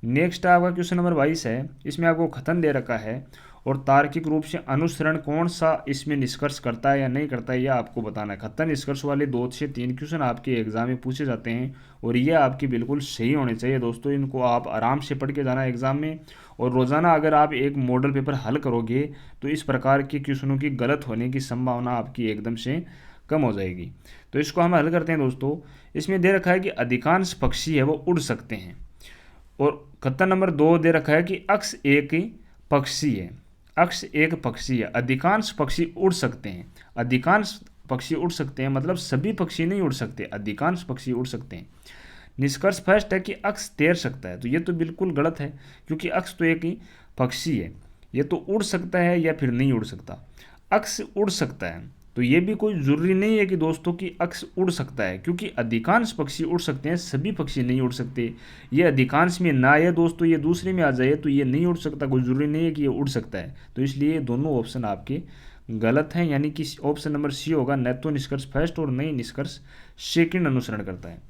नेक्स्ट आपका क्वेश्चन नंबर 22 है। इसमें आपको कथन दे रखा है और तार्किक रूप से अनुसरण कौन सा इसमें निष्कर्ष करता है या नहीं करता है, यह आपको बताना है। कथन निष्कर्ष वाले 2 से 3 क्वेश्चन आपके एग्जाम में पूछे जाते हैं और ये आपकी बिल्कुल सही होने चाहिए दोस्तों। इनको आप आराम से पढ़ के जाना एग्जाम में, और रोज़ाना अगर आप एक मॉडल पेपर हल करोगे तो इस प्रकार के क्वेश्चनों की गलत होने की संभावना आपकी एकदम से कम हो जाएगी। तो इसको हम हल करते हैं दोस्तों। इसमें दे रखा है कि अधिकांश पक्षी है वो उड़ सकते हैं, और कथन नंबर 2 दे रखा है कि अक्ष एक पक्षी है, अक्ष एक पक्षी है, अधिकांश पक्षी उड़ सकते हैं। अधिकांश पक्षी उड़ सकते हैं मतलब सभी पक्षी नहीं उड़ सकते, अधिकांश पक्षी उड़ सकते हैं। निष्कर्ष फर्स्ट है कि अक्ष तैर सकता है, तो ये तो बिल्कुल गलत है, क्योंकि अक्ष तो एक ही पक्षी है, ये तो उड़ सकता है या फिर नहीं उड़ सकता। अक्ष उड़ सकता है, तो ये भी कोई ज़रूरी नहीं है कि दोस्तों कि अक्ष उड़ सकता है, क्योंकि अधिकांश पक्षी उड़ सकते हैं, सभी पक्षी नहीं उड़ सकते। ये अधिकांश में ना है दोस्तों, ये दूसरे में आ जाए तो ये नहीं उड़ सकता, कोई ज़रूरी नहीं है कि ये उड़ सकता है। तो इसलिए दोनों ऑप्शन आपके गलत हैं, यानी कि ऑप्शन नंबर सी होगा, न तो निष्कर्ष फर्स्ट और नहीं निष्कर्ष सेकंड अनुसरण करता है।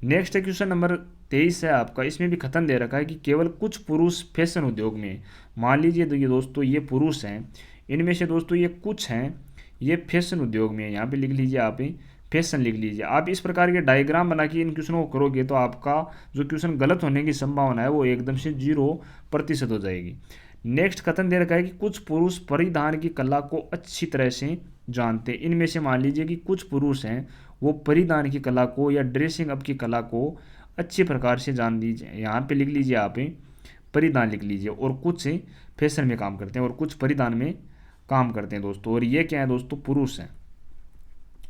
नेक्स्ट है क्वेश्चन नंबर 23 है आपका। इसमें भी कथन दे रखा है कि केवल कुछ पुरुष फैशन उद्योग में, मान लीजिए तो ये दोस्तों ये पुरुष हैं, इनमें से दोस्तों ये कुछ हैं ये फैशन उद्योग में, यहाँ पे लिख लीजिए आप फैशन लिख लीजिए। आप इस प्रकार के डायग्राम बना के इन क्वेश्चनों को करोगे तो आपका जो क्वेश्चन गलत होने की संभावना है वो एकदम से 0% हो जाएगी। नेक्स्ट कथन दे रखा है कि कुछ पुरुष परिधान की कला को अच्छी तरह से जानते हैं। इनमें से मान लीजिए कि कुछ पुरुष हैं वो परिधान की कला को या ड्रेसिंग अप की कला को अच्छे प्रकार से जान लीजिए, यहाँ पे लिख लीजिए आप परिधान लिख लीजिए। और कुछ फैशन में काम करते हैं और कुछ परिधान में काम करते हैं दोस्तों, और ये क्या है दोस्तों, पुरुष हैं।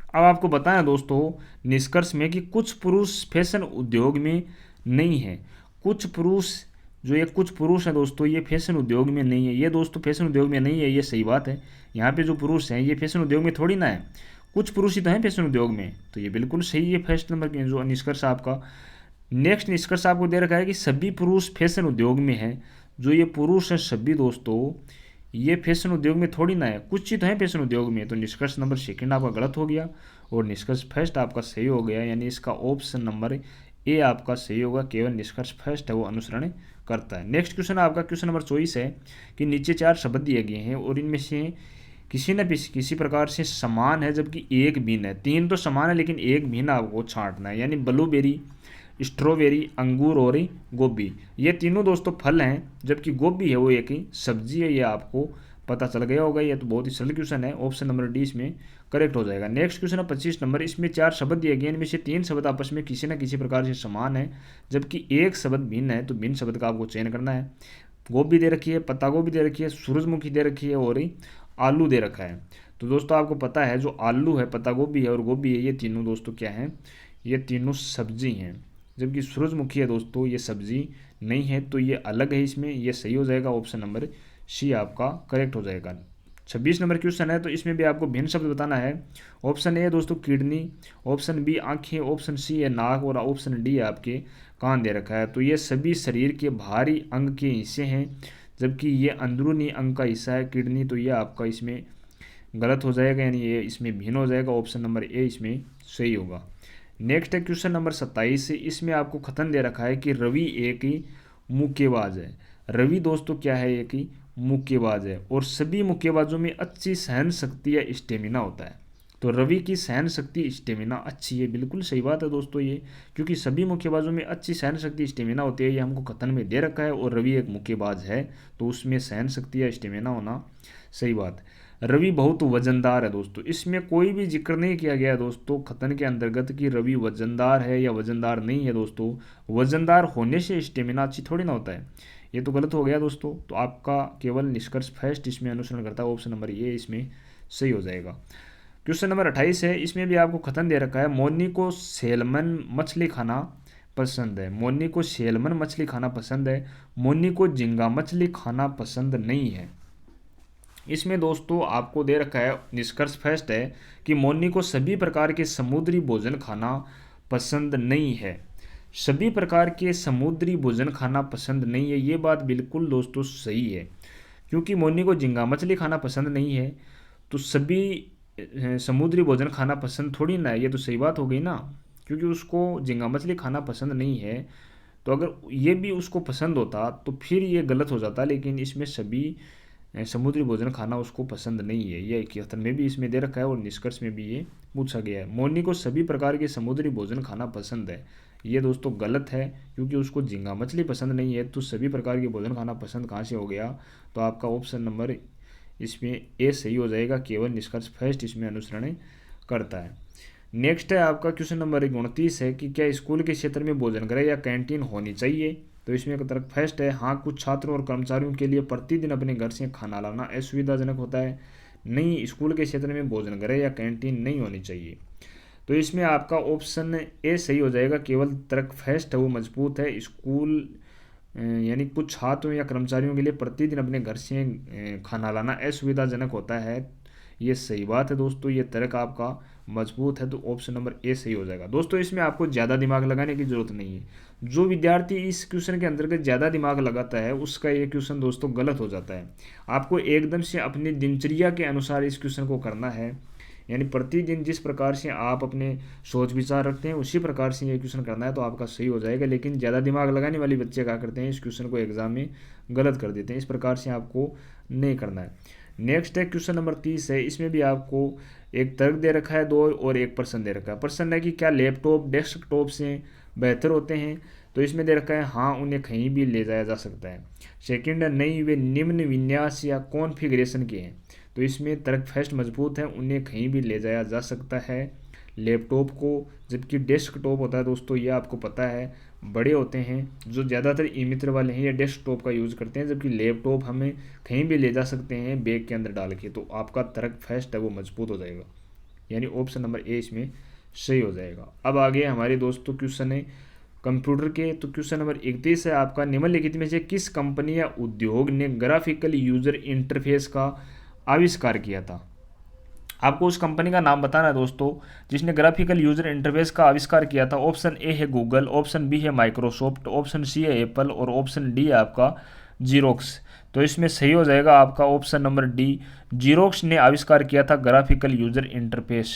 अब आपको बताया दोस्तों निष्कर्ष में कि कुछ पुरुष फैशन उद्योग में नहीं है, कुछ पुरुष जो ये कुछ पुरुष है दोस्तों ये फैशन उद्योग में नहीं है। ये दोस्तों फैशन उद्योग में नहीं है, ये सही बात है। यहाँ पे जो पुरुष हैं ये फैशन उद्योग में थोड़ी ना है, कुछ पुरुष ही तो हैं फैशन उद्योग में, तो ये बिल्कुल सही है फर्स्ट नंबर के जो निष्कर्ष आपका। नेक्स्ट निष्कर्ष आपको दे रखा है कि सभी पुरुष फैशन उद्योग में है। जो ये पुरुष है सभी दोस्तों ये फैशन उद्योग में थोड़ी ना है, कुछ ही तो है फैशन उद्योग में। तो निष्कर्ष नंबर सेकंड आपका गलत हो गया और निष्कर्ष फर्स्ट आपका सही हो गया, यानी इसका ऑप्शन नंबर ए आपका सही होगा। केवल निष्कर्ष फर्स्ट है वो अनुसरण करता है। नेक्स्ट क्वेश्चन आपका क्वेश्चन नंबर 24 है कि नीचे 4 शब्द दिए गए हैं और इनमें से किसी न किसी प्रकार से समान है जबकि एक भिन्न है। 3 तो समान है लेकिन एक भिन्न आपको छांटना है, यानी ब्लूबेरी, स्ट्रॉबेरी, अंगूर और गोभी, ये तीनों दोस्तों फल हैं जबकि गोभी है वो एक ही सब्जी है। ये आपको पता चल गया होगा। ये तो बहुत ही सरल क्वेश्चन है, ऑप्शन नंबर डी इसमें करेक्ट हो जाएगा। नेक्स्ट क्वेश्चन है 25 नंबर। इसमें 4 शब्द दिए गए, इनमें से 3 शब्द आपस में किसी न किसी प्रकार से समान है जबकि एक शब्द भिन्न है, तो भिन्न शब्द का आपको चयन करना है। गोभी दे रखी है, पत्ता गोभी दे रखी है, सूरजमुखी दे रखी है और आलू दे रखा है। तो दोस्तों आपको पता है जो आलू है, पत्ता गोभी है और गोभी है, ये तीनों दोस्तों क्या हैं, ये तीनों सब्जी हैं, जबकि सूरजमुखी है दोस्तों ये सब्जी नहीं है, तो ये अलग है, इसमें ये सही हो जाएगा। ऑप्शन नंबर सी आपका करेक्ट हो जाएगा। 26 नंबर क्वेश्चन है, तो इसमें भी आपको भिन्न शब्द बताना है। ऑप्शन ए है दोस्तों किडनी, ऑप्शन बी आंखें, ऑप्शन सी है नाक और ऑप्शन डी है आपके कान दे रखा है। तो ये सभी शरीर के बाहरी अंग के हिस्से हैं जबकि ये अंदरूनी अंग का हिस्सा है किडनी, तो ये आपका इसमें गलत हो जाएगा, यानी ये इसमें भिन्न हो जाएगा। ऑप्शन नंबर ए इसमें सही होगा। नेक्स्ट है क्वेश्चन नंबर 27। इसमें आपको कथन दे रखा है कि रवि एक ही मुक्केबाज है। रवि दोस्तों क्या है, एक ही मुक्केबाज है और सभी मुक्केबाजों में अच्छी सहन शक्ति या स्टेमिना होता है। तो रवि की सहन शक्ति स्टेमिना अच्छी है। बिल्कुल सही बात है दोस्तों ये, क्योंकि सभी मुक्केबाजों में अच्छी सहन शक्ति स्टेमिना होती है, ये हमको कथन में दे रखा है। और रवि एक मुक्केबाज है तो उसमें सहन शक्ति या स्टेमिना होना सही बात है। रवि बहुत वजनदार है दोस्तों, इसमें कोई भी जिक्र नहीं किया गया है दोस्तों कथन के अंतर्गत कि रवि वजनदार है या वजनदार नहीं है दोस्तों। वजनदार होने से स्टेमिना अच्छी थोड़ी ना होता है, ये तो गलत हो गया दोस्तों। तो आपका केवल निष्कर्ष फर्स्ट इसमें अनुसरण करता है, ऑप्शन नंबर ए इसमें सही हो जाएगा। क्वेश्चन नंबर 28 है, इसमें भी आपको कथन दे रखा है, मोनी को सैल्मन मछली खाना पसंद है। मोनी को सैल्मन मछली खाना पसंद है, मोनी को झींगा मछली खाना पसंद नहीं है। इसमें दोस्तों आपको दे रखा है, निष्कर्ष फर्स्ट है कि मोनी को सभी प्रकार के समुद्री भोजन खाना पसंद नहीं है। सभी प्रकार के समुद्री भोजन खाना पसंद नहीं है, ये बात बिल्कुल दोस्तों सही है, क्योंकि मोनी को झींगा मछली खाना पसंद नहीं है तो सभी समुद्री भोजन खाना पसंद थोड़ी ना है, ये तो सही बात हो गई ना, क्योंकि उसको झींगा मछली खाना पसंद नहीं है। तो अगर ये भी उसको पसंद होता तो फिर ये गलत हो जाता, लेकिन इसमें सभी समुद्री भोजन खाना उसको पसंद नहीं है, ये कथन में भी इसमें दे रखा है और निष्कर्ष में भी ये पूछा गया है। मोनी को सभी प्रकार के समुद्री भोजन खाना पसंद है, ये दोस्तों गलत है, क्योंकि उसको झींगा मछली पसंद नहीं है तो सभी प्रकार के भोजन खाना पसंद कहाँ से हो गया। तो आपका ऑप्शन नंबर इसमें ए सही हो जाएगा, केवल निष्कर्ष फर्स्ट इसमें अनुसरण करता है। नेक्स्ट है आपका क्वेश्चन नंबर 29 है कि क्या स्कूल के क्षेत्र में भोजन गृह या कैंटीन होनी चाहिए। तो इसमें तरफ फर्स्ट है, हाँ कुछ छात्रों और कर्मचारियों के लिए प्रतिदिन अपने घर से खाना लाना असुविधाजनक होता है। नहीं, स्कूल के क्षेत्र में भोजन गृह या कैंटीन नहीं होनी चाहिए। तो इसमें आपका ऑप्शन ए सही हो जाएगा, केवल तर्क फर्स्ट है वो मजबूत है। स्कूल यानी कुछ छात्रों या कर्मचारियों के लिए प्रतिदिन अपने घर से खाना लाना असुविधाजनक होता है, ये सही बात है दोस्तों, ये तर्क आपका मजबूत है, तो ऑप्शन नंबर ए सही हो जाएगा। दोस्तों इसमें आपको ज़्यादा दिमाग लगाने की जरूरत नहीं है, जो विद्यार्थी इस क्वेश्चन के अंतर्गत ज़्यादा दिमाग लगाता है उसका ये क्वेश्चन दोस्तों गलत हो जाता है। आपको एकदम से अपनी दिनचर्या के अनुसार इस क्वेश्चन को करना है, यानी प्रतिदिन जिस प्रकार से आप अपने सोच विचार रखते हैं उसी प्रकार से ये क्वेश्चन करना है, तो आपका सही हो जाएगा। लेकिन ज़्यादा दिमाग लगाने वाले बच्चे क्या करते हैं, इस क्वेश्चन को एग्जाम में गलत कर देते हैं, इस प्रकार से आपको नहीं करना है। नेक्स्ट है क्वेश्चन नंबर 30 है, इसमें भी आपको एक तर्क दे रखा है 2 और एक प्रश्न दे रखा है। प्रश्न है कि क्या लैपटॉप डेस्कटॉप से बेहतर होते हैं। तो इसमें दे रखा है हाँ उन्हें कहीं भी ले जाया जा सकता है। सेकंड है नहीं, वे निम्न विन्यास या कॉन्फ़िगरेशन के हैं। तो इसमें तर्क फर्स्ट मजबूत है, उन्हें कहीं भी ले जाया जा सकता है लैपटॉप को। जबकि डेस्कटॉप होता है दोस्तों, ये आपको पता है बड़े होते हैं, जो ज़्यादातर ई मित्र वाले हैं ये डेस्कटॉप का यूज़ करते हैं, जबकि लैपटॉप हमें कहीं भी ले जा सकते हैं बैग के अंदर डाल के। तो आपका तर्क फर्स्ट है वो मजबूत हो जाएगा, यानी ऑप्शन नंबर ए इसमें सही हो जाएगा। अब आगे हमारे दोस्तों क्वेश्चन है कंप्यूटर के। तो क्वेश्चन नंबर 31 है आपका, निम्नलिखित में से किस कंपनी या उद्योग ने ग्राफिकल यूजर इंटरफेस का आविष्कार किया था। आपको उस कंपनी का नाम बताना है दोस्तों जिसने ग्राफिकल यूजर इंटरफेस का आविष्कार किया था। ऑप्शन ए है गूगल, ऑप्शन बी है माइक्रोसॉफ्ट, ऑप्शन सी है एप्पल और ऑप्शन डी है आपका जीरोक्स। तो इसमें सही हो जाएगा आपका ऑप्शन नंबर डी, जीरोक्स ने आविष्कार किया था ग्राफिकल यूजर इंटरफेस,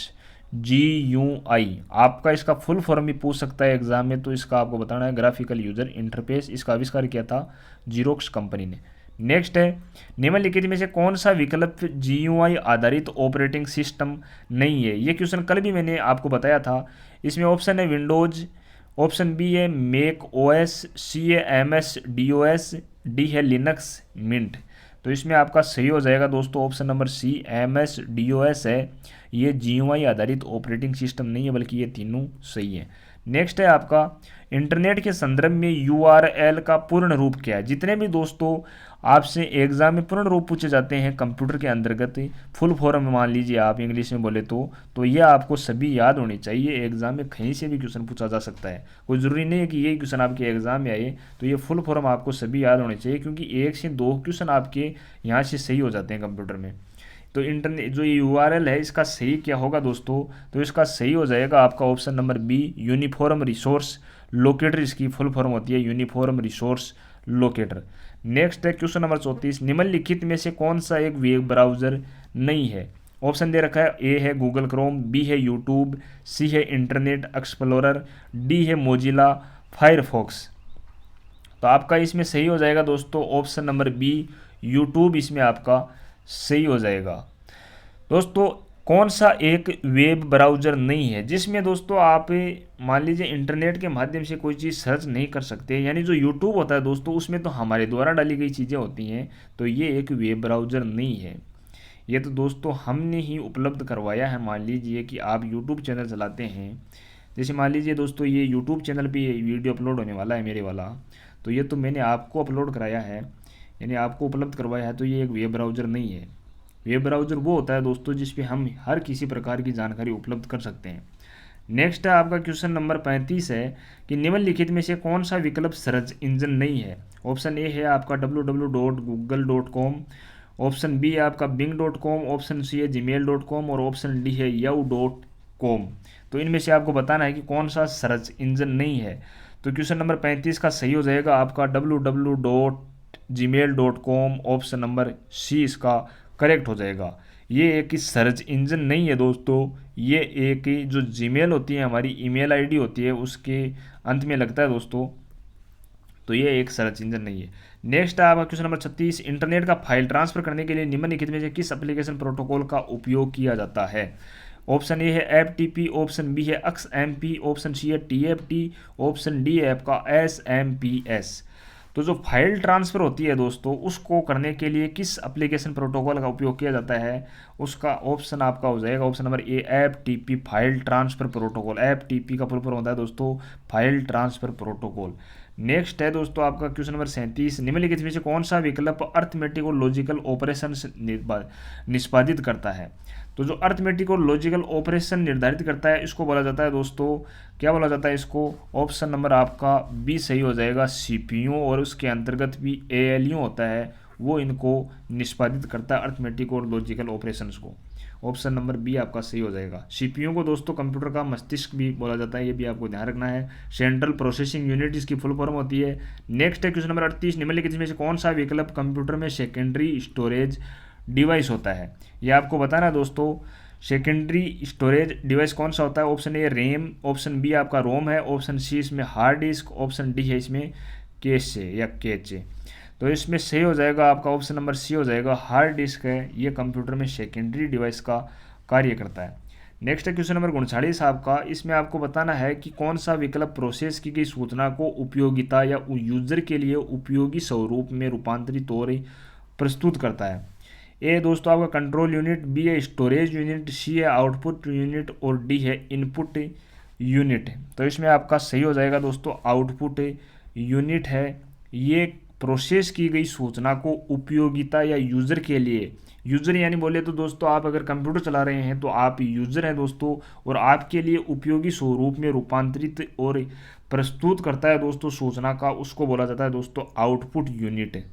GUI। आपका इसका फुल फॉर्म भी पूछ सकता है एग्जाम में, तो इसका आपको बताना है ग्राफिकल यूजर इंटरफेस, इसका आविष्कार किया था जीरोक्स कंपनी ने। नेक्स्ट है, निम्नलिखित में से कौन सा विकल्प GUI आधारित ऑपरेटिंग सिस्टम नहीं है। ये क्वेश्चन कल भी मैंने आपको बताया था। इसमें ऑप्शन है विंडोज, ऑप्शन बी है मैक OS, सी है MS DOS, डी है लिनक्स मिंट। तो इसमें आपका सही हो जाएगा दोस्तों option number C, MS DOS है, ये GUI आधारित ऑपरेटिंग सिस्टम नहीं है, बल्कि ये तीनों सही है। नेक्स्ट है आपका, इंटरनेट के संदर्भ में URL का पूर्ण रूप क्या है। जितने भी दोस्तों आपसे एग्जाम में पूर्ण रूप पूछे जाते हैं कंप्यूटर के अंतर्गत, फुल फॉर्म मान लीजिए आप इंग्लिश में बोले तो ये आपको सभी याद होने चाहिए। एग्जाम में कहीं से भी क्वेश्चन पूछा जा सकता है, कोई ज़रूरी नहीं है कि ये क्वेश्चन आपके एग्जाम में आए। तो ये फुल फॉर्म आपको सभी याद होने चाहिए, क्योंकि 1 से 2 क्वेश्चन आपके यहाँ से सही हो जाते हैं कंप्यूटर में। तो इंटरनेट जो URL है इसका सही क्या होगा दोस्तों, तो इसका सही हो जाएगा आपका option number B, uniform resource locator, इसकी फुल फॉर्म होती है यूनिफॉर्म रिसोर्स लोकेटर। नेक्स्ट है क्वेश्चन नंबर 34, निम्नलिखित में से कौन सा एक वेब ब्राउज़र नहीं है। ऑप्शन दे रखा है, ए है गूगल क्रोम, बी है यूट्यूब, सी है इंटरनेट एक्सप्लोरर, डी है मोजिला फायरफॉक्स। तो आपका इसमें सही हो जाएगा दोस्तों ऑप्शन नंबर बी, यूट्यूब इसमें आपका सही हो जाएगा। दोस्तों कौन सा एक वेब ब्राउज़र नहीं है जिसमें दोस्तों आप मान लीजिए इंटरनेट के माध्यम से कोई चीज़ सर्च नहीं कर सकते, यानी जो यूट्यूब होता है दोस्तों उसमें तो हमारे द्वारा डाली गई चीज़ें होती हैं, तो ये एक वेब ब्राउज़र नहीं है। ये तो दोस्तों हमने ही उपलब्ध करवाया है। मान लीजिए कि आप यूट्यूब चैनल चलाते हैं, जैसे मान लीजिए दोस्तों ये यूट्यूब चैनल पे ये वीडियो अपलोड होने वाला है मेरे वाला, तो ये तो मैंने आपको अपलोड कराया है, यानी आपको उपलब्ध करवाया है, तो ये एक वेब ब्राउज़र नहीं है। वेब ब्राउज़र वो होता है दोस्तों जिस पे हम हर किसी प्रकार की जानकारी उपलब्ध कर सकते हैं। नेक्स्ट है आपका क्वेश्चन नंबर 35 है कि निम्नलिखित में से कौन सा विकल्प सर्च इंजन नहीं है। ऑप्शन ए है आपका www.google.com, ऑप्शन बी है आपका bing.com, ऑप्शन सी है gmail.com और ऑप्शन डी है yahoo.com। तो इनमें से आपको बताना है कि कौन सा सर्च इंजन नहीं है। तो क्वेश्चन नंबर 35 का सही हो जाएगा आपका www.gmail.com, ऑप्शन नंबर सी इसका करेक्ट हो जाएगा। ये एक सर्च इंजन नहीं है दोस्तों, ये एक जो जीमेल होती है हमारी ईमेल आईडी होती है उसके अंत में लगता है दोस्तों, तो ये एक सर्च इंजन नहीं है। नेक्स्ट है आपका क्वेश्चन नंबर 36, इंटरनेट का फाइल ट्रांसफर करने के लिए निम्नलिखित में से किस एप्लीकेशन प्रोटोकॉल का उपयोग किया जाता है। ऑप्शन ए है FTP, ऑप्शन बी है XMP, ऑप्शन सी है TFT, ऑप्शन डी है आपका SMPS। तो जो फाइल ट्रांसफ़र होती है दोस्तों उसको करने के लिए किस एप्लीकेशन प्रोटोकॉल का उपयोग किया जाता है, उसका ऑप्शन आपका हो जाएगा option number A FTP, file transfer protocol. FTP का फुल फॉर्म होता है दोस्तों फाइल ट्रांसफ़र प्रोटोकॉल। नेक्स्ट है दोस्तों आपका क्वेश्चन नंबर 37, निम्नलिखित में से कौन सा विकल्प अर्थमेटिक और लॉजिकल ऑपरेशन निष्पादित करता है। तो जो अर्थमेटिक और लॉजिकल ऑपरेशन निर्धारित करता है इसको बोला जाता है दोस्तों, क्या बोला जाता है इसको, ऑप्शन नंबर आपका बी सही हो जाएगा CPU, और उसके अंतर्गत भी ALU होता है वो इनको निष्पादित करता है अर्थमेटिक और लॉजिकल ऑपरेशंस को। ऑप्शन नंबर बी आपका सही हो जाएगा। CPU को दोस्तों कंप्यूटर का मस्तिष्क भी बोला जाता है, ये भी आपको ध्यान रखना है। सेंट्रल प्रोसेसिंग यूनिट इसकी फुल फॉर्म होती है। नेक्स्ट है क्वेश्चन नंबर 38, निम्नलिखित में से कौन सा विकल्प कंप्यूटर में सेकेंडरी स्टोरेज डिवाइस होता है। ये आपको बताना है दोस्तों, सेकेंडरी स्टोरेज डिवाइस कौन सा होता है। Option A RAM, option B आपका रोम है, ऑप्शन सी इसमें हार्ड डिस्क, ऑप्शन डी है इसमें कैश या कैचे। तो इसमें सही हो जाएगा आपका ऑप्शन नंबर सी हो जाएगा, हार्ड डिस्क है ये कंप्यूटर में सेकेंडरी डिवाइस का कार्य करता है। नेक्स्ट है क्वेश्चन नंबर 39 आपका, इसमें आपको बताना है कि कौन सा विकल्प प्रोसेस की गई सूचना को उपयोगिता या यूजर के लिए उपयोगी स्वरूप में रूपांतरित और प्रस्तुत करता है। ए दोस्तों आपका कंट्रोल यूनिट, बी है स्टोरेज यूनिट, सी है आउटपुट यूनिट और डी है इनपुट यूनिट। तो इसमें आपका सही हो जाएगा दोस्तों आउटपुट यूनिट है, ये प्रोसेस की गई सूचना को उपयोगिता या यूज़र के लिए, यूज़र यानी बोले तो दोस्तों आप अगर कंप्यूटर चला रहे हैं तो आप यूज़र हैं दोस्तों, और आपके लिए उपयोगी स्वरूप में रूपांतरित और प्रस्तुत करता है दोस्तों सूचना का, उसको बोला जाता है दोस्तों आउटपुट यूनिट,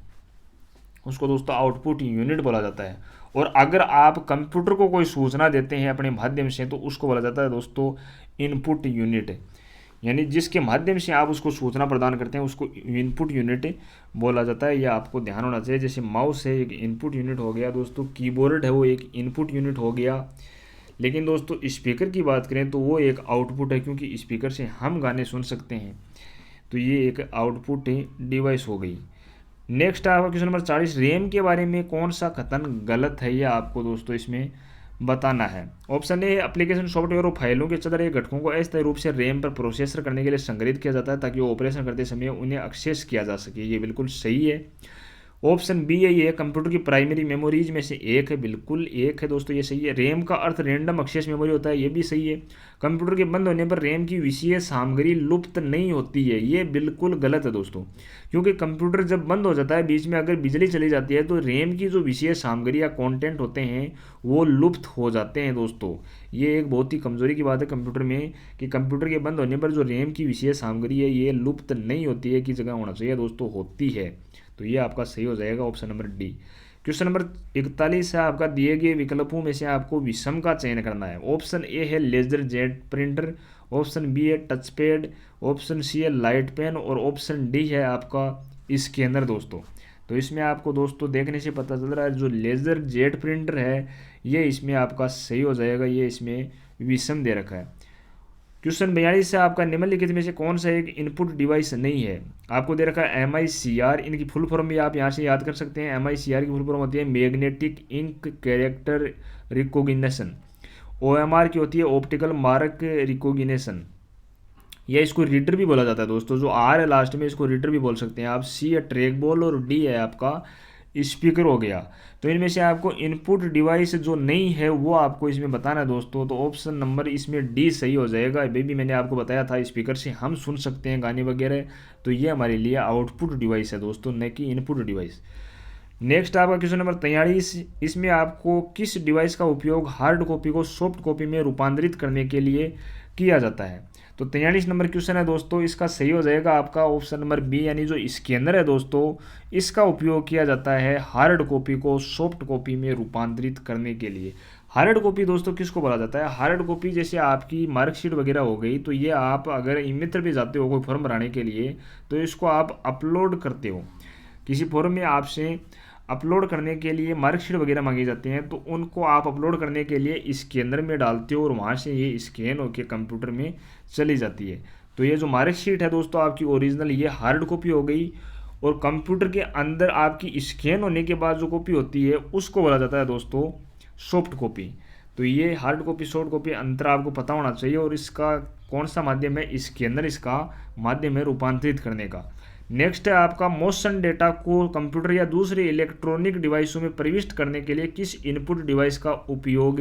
उसको दोस्तों आउटपुट यूनिट बोला जाता है। और अगर आप कंप्यूटर को कोई सूचना देते हैं अपने माध्यम से तो उसको बोला जाता है दोस्तों इनपुट यूनिट, यानी जिसके माध्यम से आप उसको सूचना प्रदान करते हैं उसको इनपुट यूनिट बोला जाता है। यह आपको ध्यान होना चाहिए। जैसे माउस है एक इनपुट यूनिट हो गया दोस्तों, कीबोर्ड है वो एक इनपुट यूनिट हो गया, लेकिन दोस्तों स्पीकर की बात करें तो वो एक आउटपुट है, क्योंकि स्पीकर से हम गाने सुन सकते हैं, तो ये एक आउटपुट डिवाइस हो गई। नेक्स्ट आपका क्वेश्चन नंबर 40, रैम के बारे में कौन सा कथन गलत है, यह आपको दोस्तों इसमें बताना है। ऑप्शन ए एप्लीकेशन सॉफ्टवेयर और फाइलों के चल रहे घटकों को अस्थायी रूप से रैम पर प्रोसेसर करने के लिए संग्रहित किया जाता है ताकि वो ऑपरेशन करते समय उन्हें एक्सेस किया जा सके, ये बिल्कुल सही है। ऑप्शन बी है ये कंप्यूटर की प्राइमरी मेमोरीज में से एक है, बिल्कुल एक है दोस्तों ये सही है। रैम का अर्थ रैंडम एक्सेस मेमोरी होता है, ये भी सही है। कंप्यूटर के बंद होने पर रैम की विशेष सामग्री लुप्त नहीं होती है, ये बिल्कुल गलत है दोस्तों, क्योंकि कंप्यूटर जब बंद हो जाता है बीच में अगर बिजली चली जाती है तो रैम की जो विशेष सामग्री या कंटेंट होते हैं वो लुप्त हो जाते हैं दोस्तों। ये एक बहुत ही कमजोरी की बात है कंप्यूटर में कि कंप्यूटर के बंद होने पर जो रैम की विशेष सामग्री है ये लुप्त नहीं होती है, की जगह होना चाहिए दोस्तों होती है, तो ये आपका सही हो जाएगा option number D. Question number 41 है आपका, दिए गए विकल्पों में से आपको विषम का चयन करना है। ऑप्शन ए है laser jet printer, option B है टच पैड, ऑप्शन सी है लाइट पेन और ऑप्शन डी है आपका स्कैनर दोस्तों। तो इसमें आपको दोस्तों देखने से पता चल रहा है जो लेजर जेट प्रिंटर है ये इसमें आपका सही हो जाएगा, ये इसमें विषम दे रखा है। क्वेश्चन 42 से आपका निम्नलिखित में से कौन सा एक इनपुट डिवाइस नहीं है, आपको दे रखा है MICR, इनकी फुल फॉर्म भी आप यहाँ से याद कर सकते हैं। MICR की फुल फॉर्म होती है magnetic ink character recognition, OMR की होती है ऑप्टिकल मार्क रिकॉग्निशन, या इसको रीडर भी बोला जाता है दोस्तों। जो आर है लास्ट में, इसको रीडर भी बोल सकते हैं आप। सी है ट्रैक बॉल और डी है आपका स्पीकर हो गया। तो इनमें से आपको इनपुट डिवाइस जो नहीं है वो आपको इसमें बताना है दोस्तों। तो ऑप्शन नंबर इसमें डी सही हो जाएगा। बेबी मैंने आपको बताया था स्पीकर से हम सुन सकते हैं गाने वगैरह, तो ये हमारे लिए आउटपुट डिवाइस है दोस्तों, न कि इनपुट डिवाइस। नेक्स्ट आपका क्वेश्चन नंबर 43, इसमें आपको किस डिवाइस का उपयोग हार्ड कॉपी को सॉफ्ट कॉपी में रूपांतरित करने के लिए किया जाता है। तो 43 नंबर क्वेश्चन है दोस्तों, इसका सही हो जाएगा आपका ऑप्शन नंबर बी, यानी जो स्कैनर है दोस्तों, इसका उपयोग किया जाता है हार्ड कॉपी को सॉफ्ट कॉपी में रूपांतरित करने के लिए। हार्ड कॉपी दोस्तों किसको बोला जाता है? हार्ड कॉपी जैसे आपकी मार्कशीट वगैरह हो गई, तो ये आप अगर ई-मित्र पे जाते हो कोई फॉर्म भराने के लिए, तो इसको आप अपलोड करते हो किसी फॉर्म में, आपसे अपलोड करने के लिए मार्कशीट वगैरह मांगी जाती हैं, तो उनको आप अपलोड करने के लिए स्कैनर में डालते हो और वहाँ से ये स्कैन होकर कंप्यूटर में चली जाती है। तो ये जो मार्कशीट है दोस्तों आपकी ओरिजिनल, ये हार्ड कॉपी हो गई, और कंप्यूटर के अंदर आपकी स्कैन होने के बाद जो कॉपी होती है उसको बोला जाता है दोस्तों सॉफ्ट कॉपी। तो ये हार्ड कॉपी सॉफ्ट कॉपी अंतर आपको पता होना चाहिए, और इसका कौन सा माध्यम है? स्कैनर इसका माध्यम है रूपांतरित करने का। नेक्स्ट है आपका मोशन डेटा को कंप्यूटर या दूसरे इलेक्ट्रॉनिक डिवाइसों में प्रविष्ट करने के लिए किस इनपुट डिवाइस का उपयोग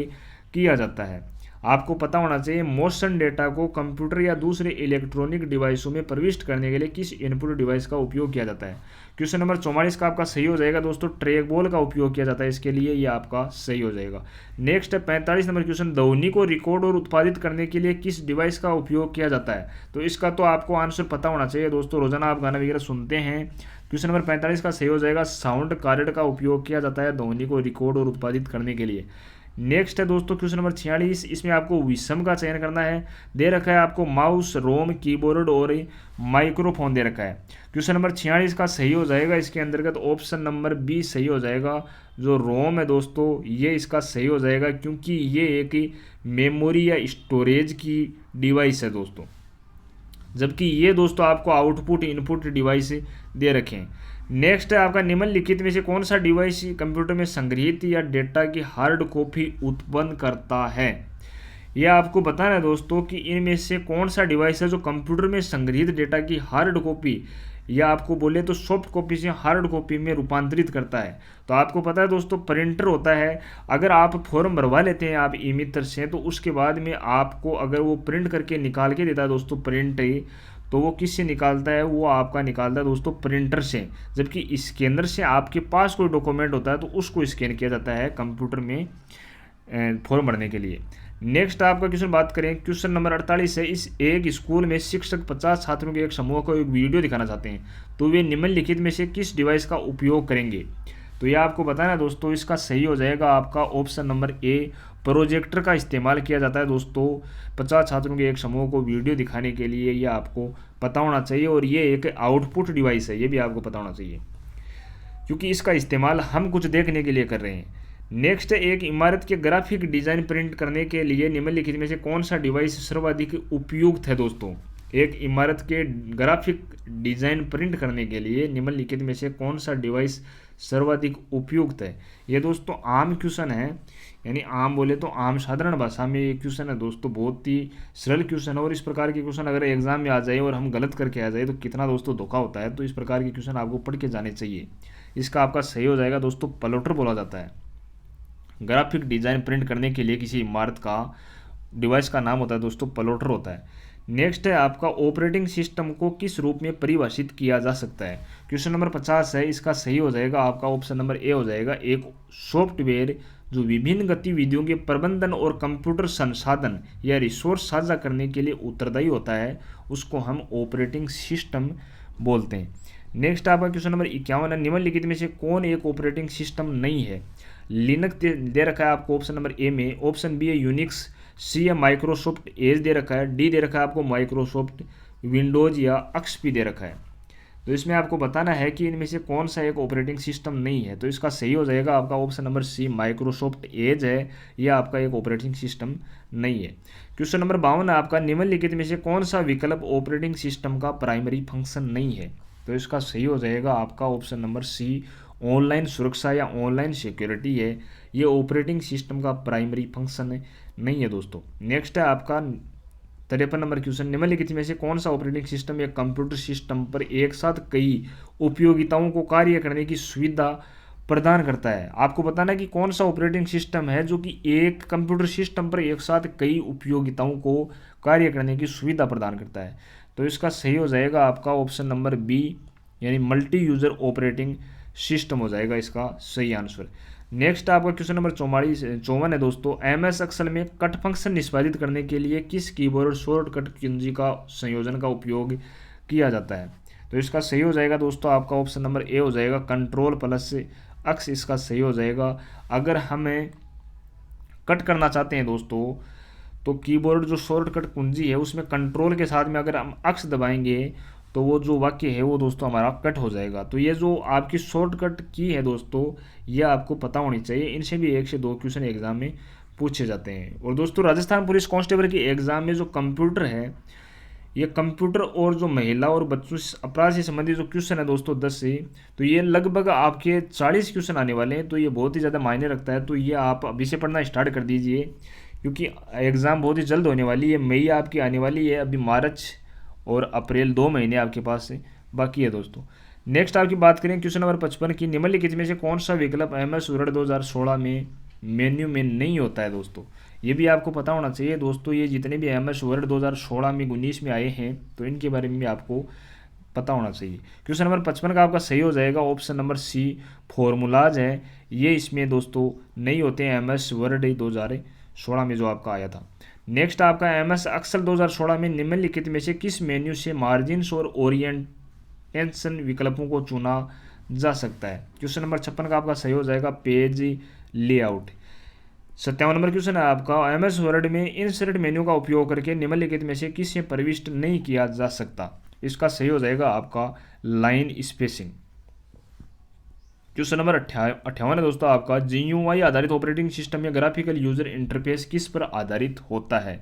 किया जाता है। आपको पता होना चाहिए मोशन डेटा को कंप्यूटर या दूसरे इलेक्ट्रॉनिक डिवाइसों में प्रविष्ट करने के लिए किस इनपुट डिवाइस का उपयोग किया जाता है। क्वेश्चन नंबर 44 का आपका सही हो जाएगा दोस्तों, ट्रैक बॉल का उपयोग किया जाता है इसके लिए, ये आपका सही हो जाएगा। नेक्स्ट है 45 नंबर क्वेश्चन, ध्वनि को रिकॉर्ड और उत्पादित करने के लिए किस डिवाइस का उपयोग किया जाता है। तो इसका तो आपको आंसर पता होना चाहिए दोस्तों, रोजाना आप गाना वगैरह सुनते हैं। क्वेश्चन नंबर 45 का सही हो जाएगा, साउंड कार्ड का उपयोग किया जाता है ध्वनि को रिकॉर्ड और उत्पादित करने के लिए। नेक्स्ट है दोस्तों क्वेश्चन नंबर 46, इसमें आपको विषम का चयन करना है। दे रखा है आपको माउस, रोम, कीबोर्ड और माइक्रोफोन दे रखा है। क्वेश्चन नंबर 46 का सही हो जाएगा इसके अंतर्गत ऑप्शन नंबर बी सही हो जाएगा। जो रोम है दोस्तों ये इसका सही हो जाएगा, क्योंकि ये एक मेमोरी या स्टोरेज की डिवाइस है दोस्तों, जबकि ये दोस्तों आपको आउटपुट इनपुट डिवाइस दे रखे हैं। नेक्स्ट है आपका निम्नलिखित में से कौन सा डिवाइस कंप्यूटर में संग्रहित या डेटा की हार्ड कॉपी उत्पन्न करता है। यह आपको बताना है दोस्तों कि इनमें से कौन सा डिवाइस है जो कंप्यूटर में संग्रहित डेटा की हार्ड कॉपी, या आपको बोले तो सॉफ्ट कॉपी से हार्ड कॉपी में रूपांतरित करता है। तो आपको पता है दोस्तों प्रिंटर होता है, अगर आप फॉर्म भरवा लेते हैं आप ई-मित्र से, तो उसके बाद में आपको अगर वो प्रिंट करके निकाल के देता है दोस्तों प्रिंट, तो वो किससे निकालता है? वो आपका निकालता है दोस्तों प्रिंटर से। जबकि स्कैनर से आपके पास कोई डॉक्यूमेंट होता है तो उसको स्कैन किया जाता है कंप्यूटर में फॉर्म भरने के लिए। नेक्स्ट आपका क्वेश्चन बात करें, क्वेश्चन नंबर 48 है, इस एक स्कूल में शिक्षक 50 छात्रों के एक समूह को एक वीडियो दिखाना चाहते हैं, तो वे निम्नलिखित में से किस डिवाइस का उपयोग करेंगे। तो यह आपको बताना है दोस्तों, इसका सही हो जाएगा आपका ऑप्शन नंबर ए, प्रोजेक्टर का इस्तेमाल किया जाता है दोस्तों 50 छात्रों के एक समूह को वीडियो दिखाने के लिए, ये आपको पता होना चाहिए। और ये एक आउटपुट डिवाइस है, ये भी आपको पता होना चाहिए, क्योंकि इसका इस्तेमाल हम कुछ देखने के लिए कर रहे हैं। नेक्स्ट है, एक इमारत के ग्राफिक डिजाइन प्रिंट करने के लिए निम्नलिखित में से कौन सा डिवाइस सर्वाधिक उपयुक्त है दोस्तों। एक इमारत के ग्राफिक डिजाइन प्रिंट करने के लिए निम्नलिखित में से कौन सा डिवाइस सर्वाधिक उपयुक्त है। ये दोस्तों आम क्वेश्चन है, यानी आम बोले तो आम साधारण भाषा में ये क्वेश्चन है दोस्तों, बहुत ही सरल क्वेश्चन है। और इस प्रकार के क्वेश्चन अगर एग्जाम में आ जाए और हम गलत करके आ जाए तो कितना दोस्तों धोखा होता है। तो इस प्रकार के क्वेश्चन आपको पढ़ के जाने चाहिए। इसका आपका सही हो जाएगा दोस्तों प्लॉटर बोला जाता है। ग्राफिक डिजाइन प्रिंट करने के लिए किसी इमारत का डिवाइस का नाम होता है दोस्तों प्लॉटर होता है। नेक्स्ट है आपका ऑपरेटिंग सिस्टम को किस रूप में परिभाषित किया जा सकता है। क्वेश्चन नंबर 50 है, इसका सही हो जाएगा आपका ऑप्शन नंबर ए हो जाएगा। एक सॉफ्टवेयर जो विभिन्न गतिविधियों के प्रबंधन और कंप्यूटर संसाधन या रिसोर्स साझा करने के लिए उत्तरदायी होता है, उसको हम ऑपरेटिंग सिस्टम बोलते हैं। नेक्स्ट आपका क्वेश्चन नंबर 51 है, निम्नलिखित में से कौन एक ऑपरेटिंग सिस्टम नहीं है। लिनक्स दे रखा है आपको ऑप्शन नंबर ए में, ऑप्शन बी है यूनिक्स, सी है माइक्रोसॉफ्ट एज दे रखा है, डी दे रखा है आपको माइक्रोसॉफ्ट विंडोज या एक्सपी दे रखा है। तो इसमें आपको बताना है कि इनमें से कौन सा एक ऑपरेटिंग सिस्टम नहीं है। तो इसका सही हो जाएगा आपका option number C, Microsoft Edge है, यह आपका एक ऑपरेटिंग सिस्टम नहीं है। क्वेश्चन नंबर 52 है आपका, निम्नलिखित में से कौन सा विकल्प ऑपरेटिंग सिस्टम का प्राइमरी फंक्शन नहीं है। तो इसका सही हो जाएगा आपका ऑप्शन नंबर सी, ऑनलाइन सुरक्षा या ऑनलाइन सिक्योरिटी है, ये ऑपरेटिंग सिस्टम का प्राइमरी फंक्शन नहीं है दोस्तों। नेक्स्ट है आपका 53 नंबर क्वेश्चन, निम्नलिखित में से कौन सा ऑपरेटिंग सिस्टम या कंप्यूटर सिस्टम पर एक साथ कई उपयोगिताओं को कार्य करने की सुविधा प्रदान करता है। आपको बताना कि कौन सा ऑपरेटिंग सिस्टम है जो कि एक कंप्यूटर सिस्टम पर एक साथ कई उपयोगिताओं को कार्य करने की सुविधा प्रदान करता है। तो इसका सही हो जाएगा आपका ऑप्शन नंबर बी, यानी मल्टी यूजर ऑपरेटिंग सिस्टम हो जाएगा इसका सही आंसर। नेक्स्ट आपका क्वेश्चन नंबर 54 है दोस्तों, MS एक्सेल में कट फंक्शन निष्पादित करने के लिए किस कीबोर्ड शॉर्टकट कुंजी का संयोजन का उपयोग किया जाता है। तो इसका सही हो जाएगा दोस्तों आपका ऑप्शन नंबर ए हो जाएगा, कंट्रोल+X इसका सही हो जाएगा। अगर हमें कट करना चाहते हैं दोस्तों तो कीबोर्ड जो शॉर्टकट कुंजी है उसमें कंट्रोल के साथ में अगर हम अक्स दबाएंगे तो वो जो वाक्य है वो दोस्तों हमारा कट हो जाएगा। तो ये जो आपकी शॉर्टकट की है दोस्तों, ये आपको पता होनी चाहिए। इनसे भी 1 से 2 क्वेश्चन एग्जाम में पूछे जाते हैं। और दोस्तों राजस्थान पुलिस कांस्टेबल के एग्जाम में जो कंप्यूटर है, ये कंप्यूटर और जो महिला और बच्चों अपराध से संबंधित जो क्वेश्चन है दोस्तों 10 से, तो ये लगभग आपके 40 क्वेश्चन आने वाले हैं। तो ये बहुत ही ज़्यादा मायने रखता है। तो ये आप अभी से पढ़ना स्टार्ट कर दीजिए, क्योंकि एग्ज़ाम बहुत ही जल्द होने वाली है। मई आपकी आने वाली है, अभी मार्च और अप्रैल 2 महीने आपके पास से बाकी है दोस्तों। नेक्स्ट आपकी बात करें क्वेश्चन नंबर 55 की, निम्नलिखित में से कौन सा विकल्प MS वर्ड 2016 में मेन्यू में नहीं होता है दोस्तों। ये भी आपको पता होना चाहिए दोस्तों। ये जितने भी MS वर्ड 2016 में 19 में आए हैं तो इनके बारे में भी आपको पता होना चाहिए। क्वेश्चन नंबर 55 का आपका सही हो जाएगा ऑप्शन नंबर सी, फॉर्मूलाज है ये इसमें दोस्तों नहीं होते हैं MS वर्ड 2016 में जो आपका आया था। नेक्स्ट आपका MS एक्सेल 2016 में निम्नलिखित में से किस मेन्यू से मार्जिन्स और ओरिएंटेशन विकल्पों को चुना जा सकता है। क्वेश्चन नंबर 56 का आपका सही हो जाएगा पेज लेआउट। 57 नंबर क्वेश्चन है आपका, MS वर्ड में इंसर्ट मेन्यू का उपयोग करके निम्नलिखित में से किसे प्रविष्ट नहीं किया जा सकता। इसका सही हो जाएगा आपका लाइन स्पेसिंग। क्वेश्चन नंबर 58 है दोस्तों आपका, GUI आधारित ऑपरेटिंग सिस्टम या ग्राफिकल यूजर इंटरफेस किस पर आधारित होता है।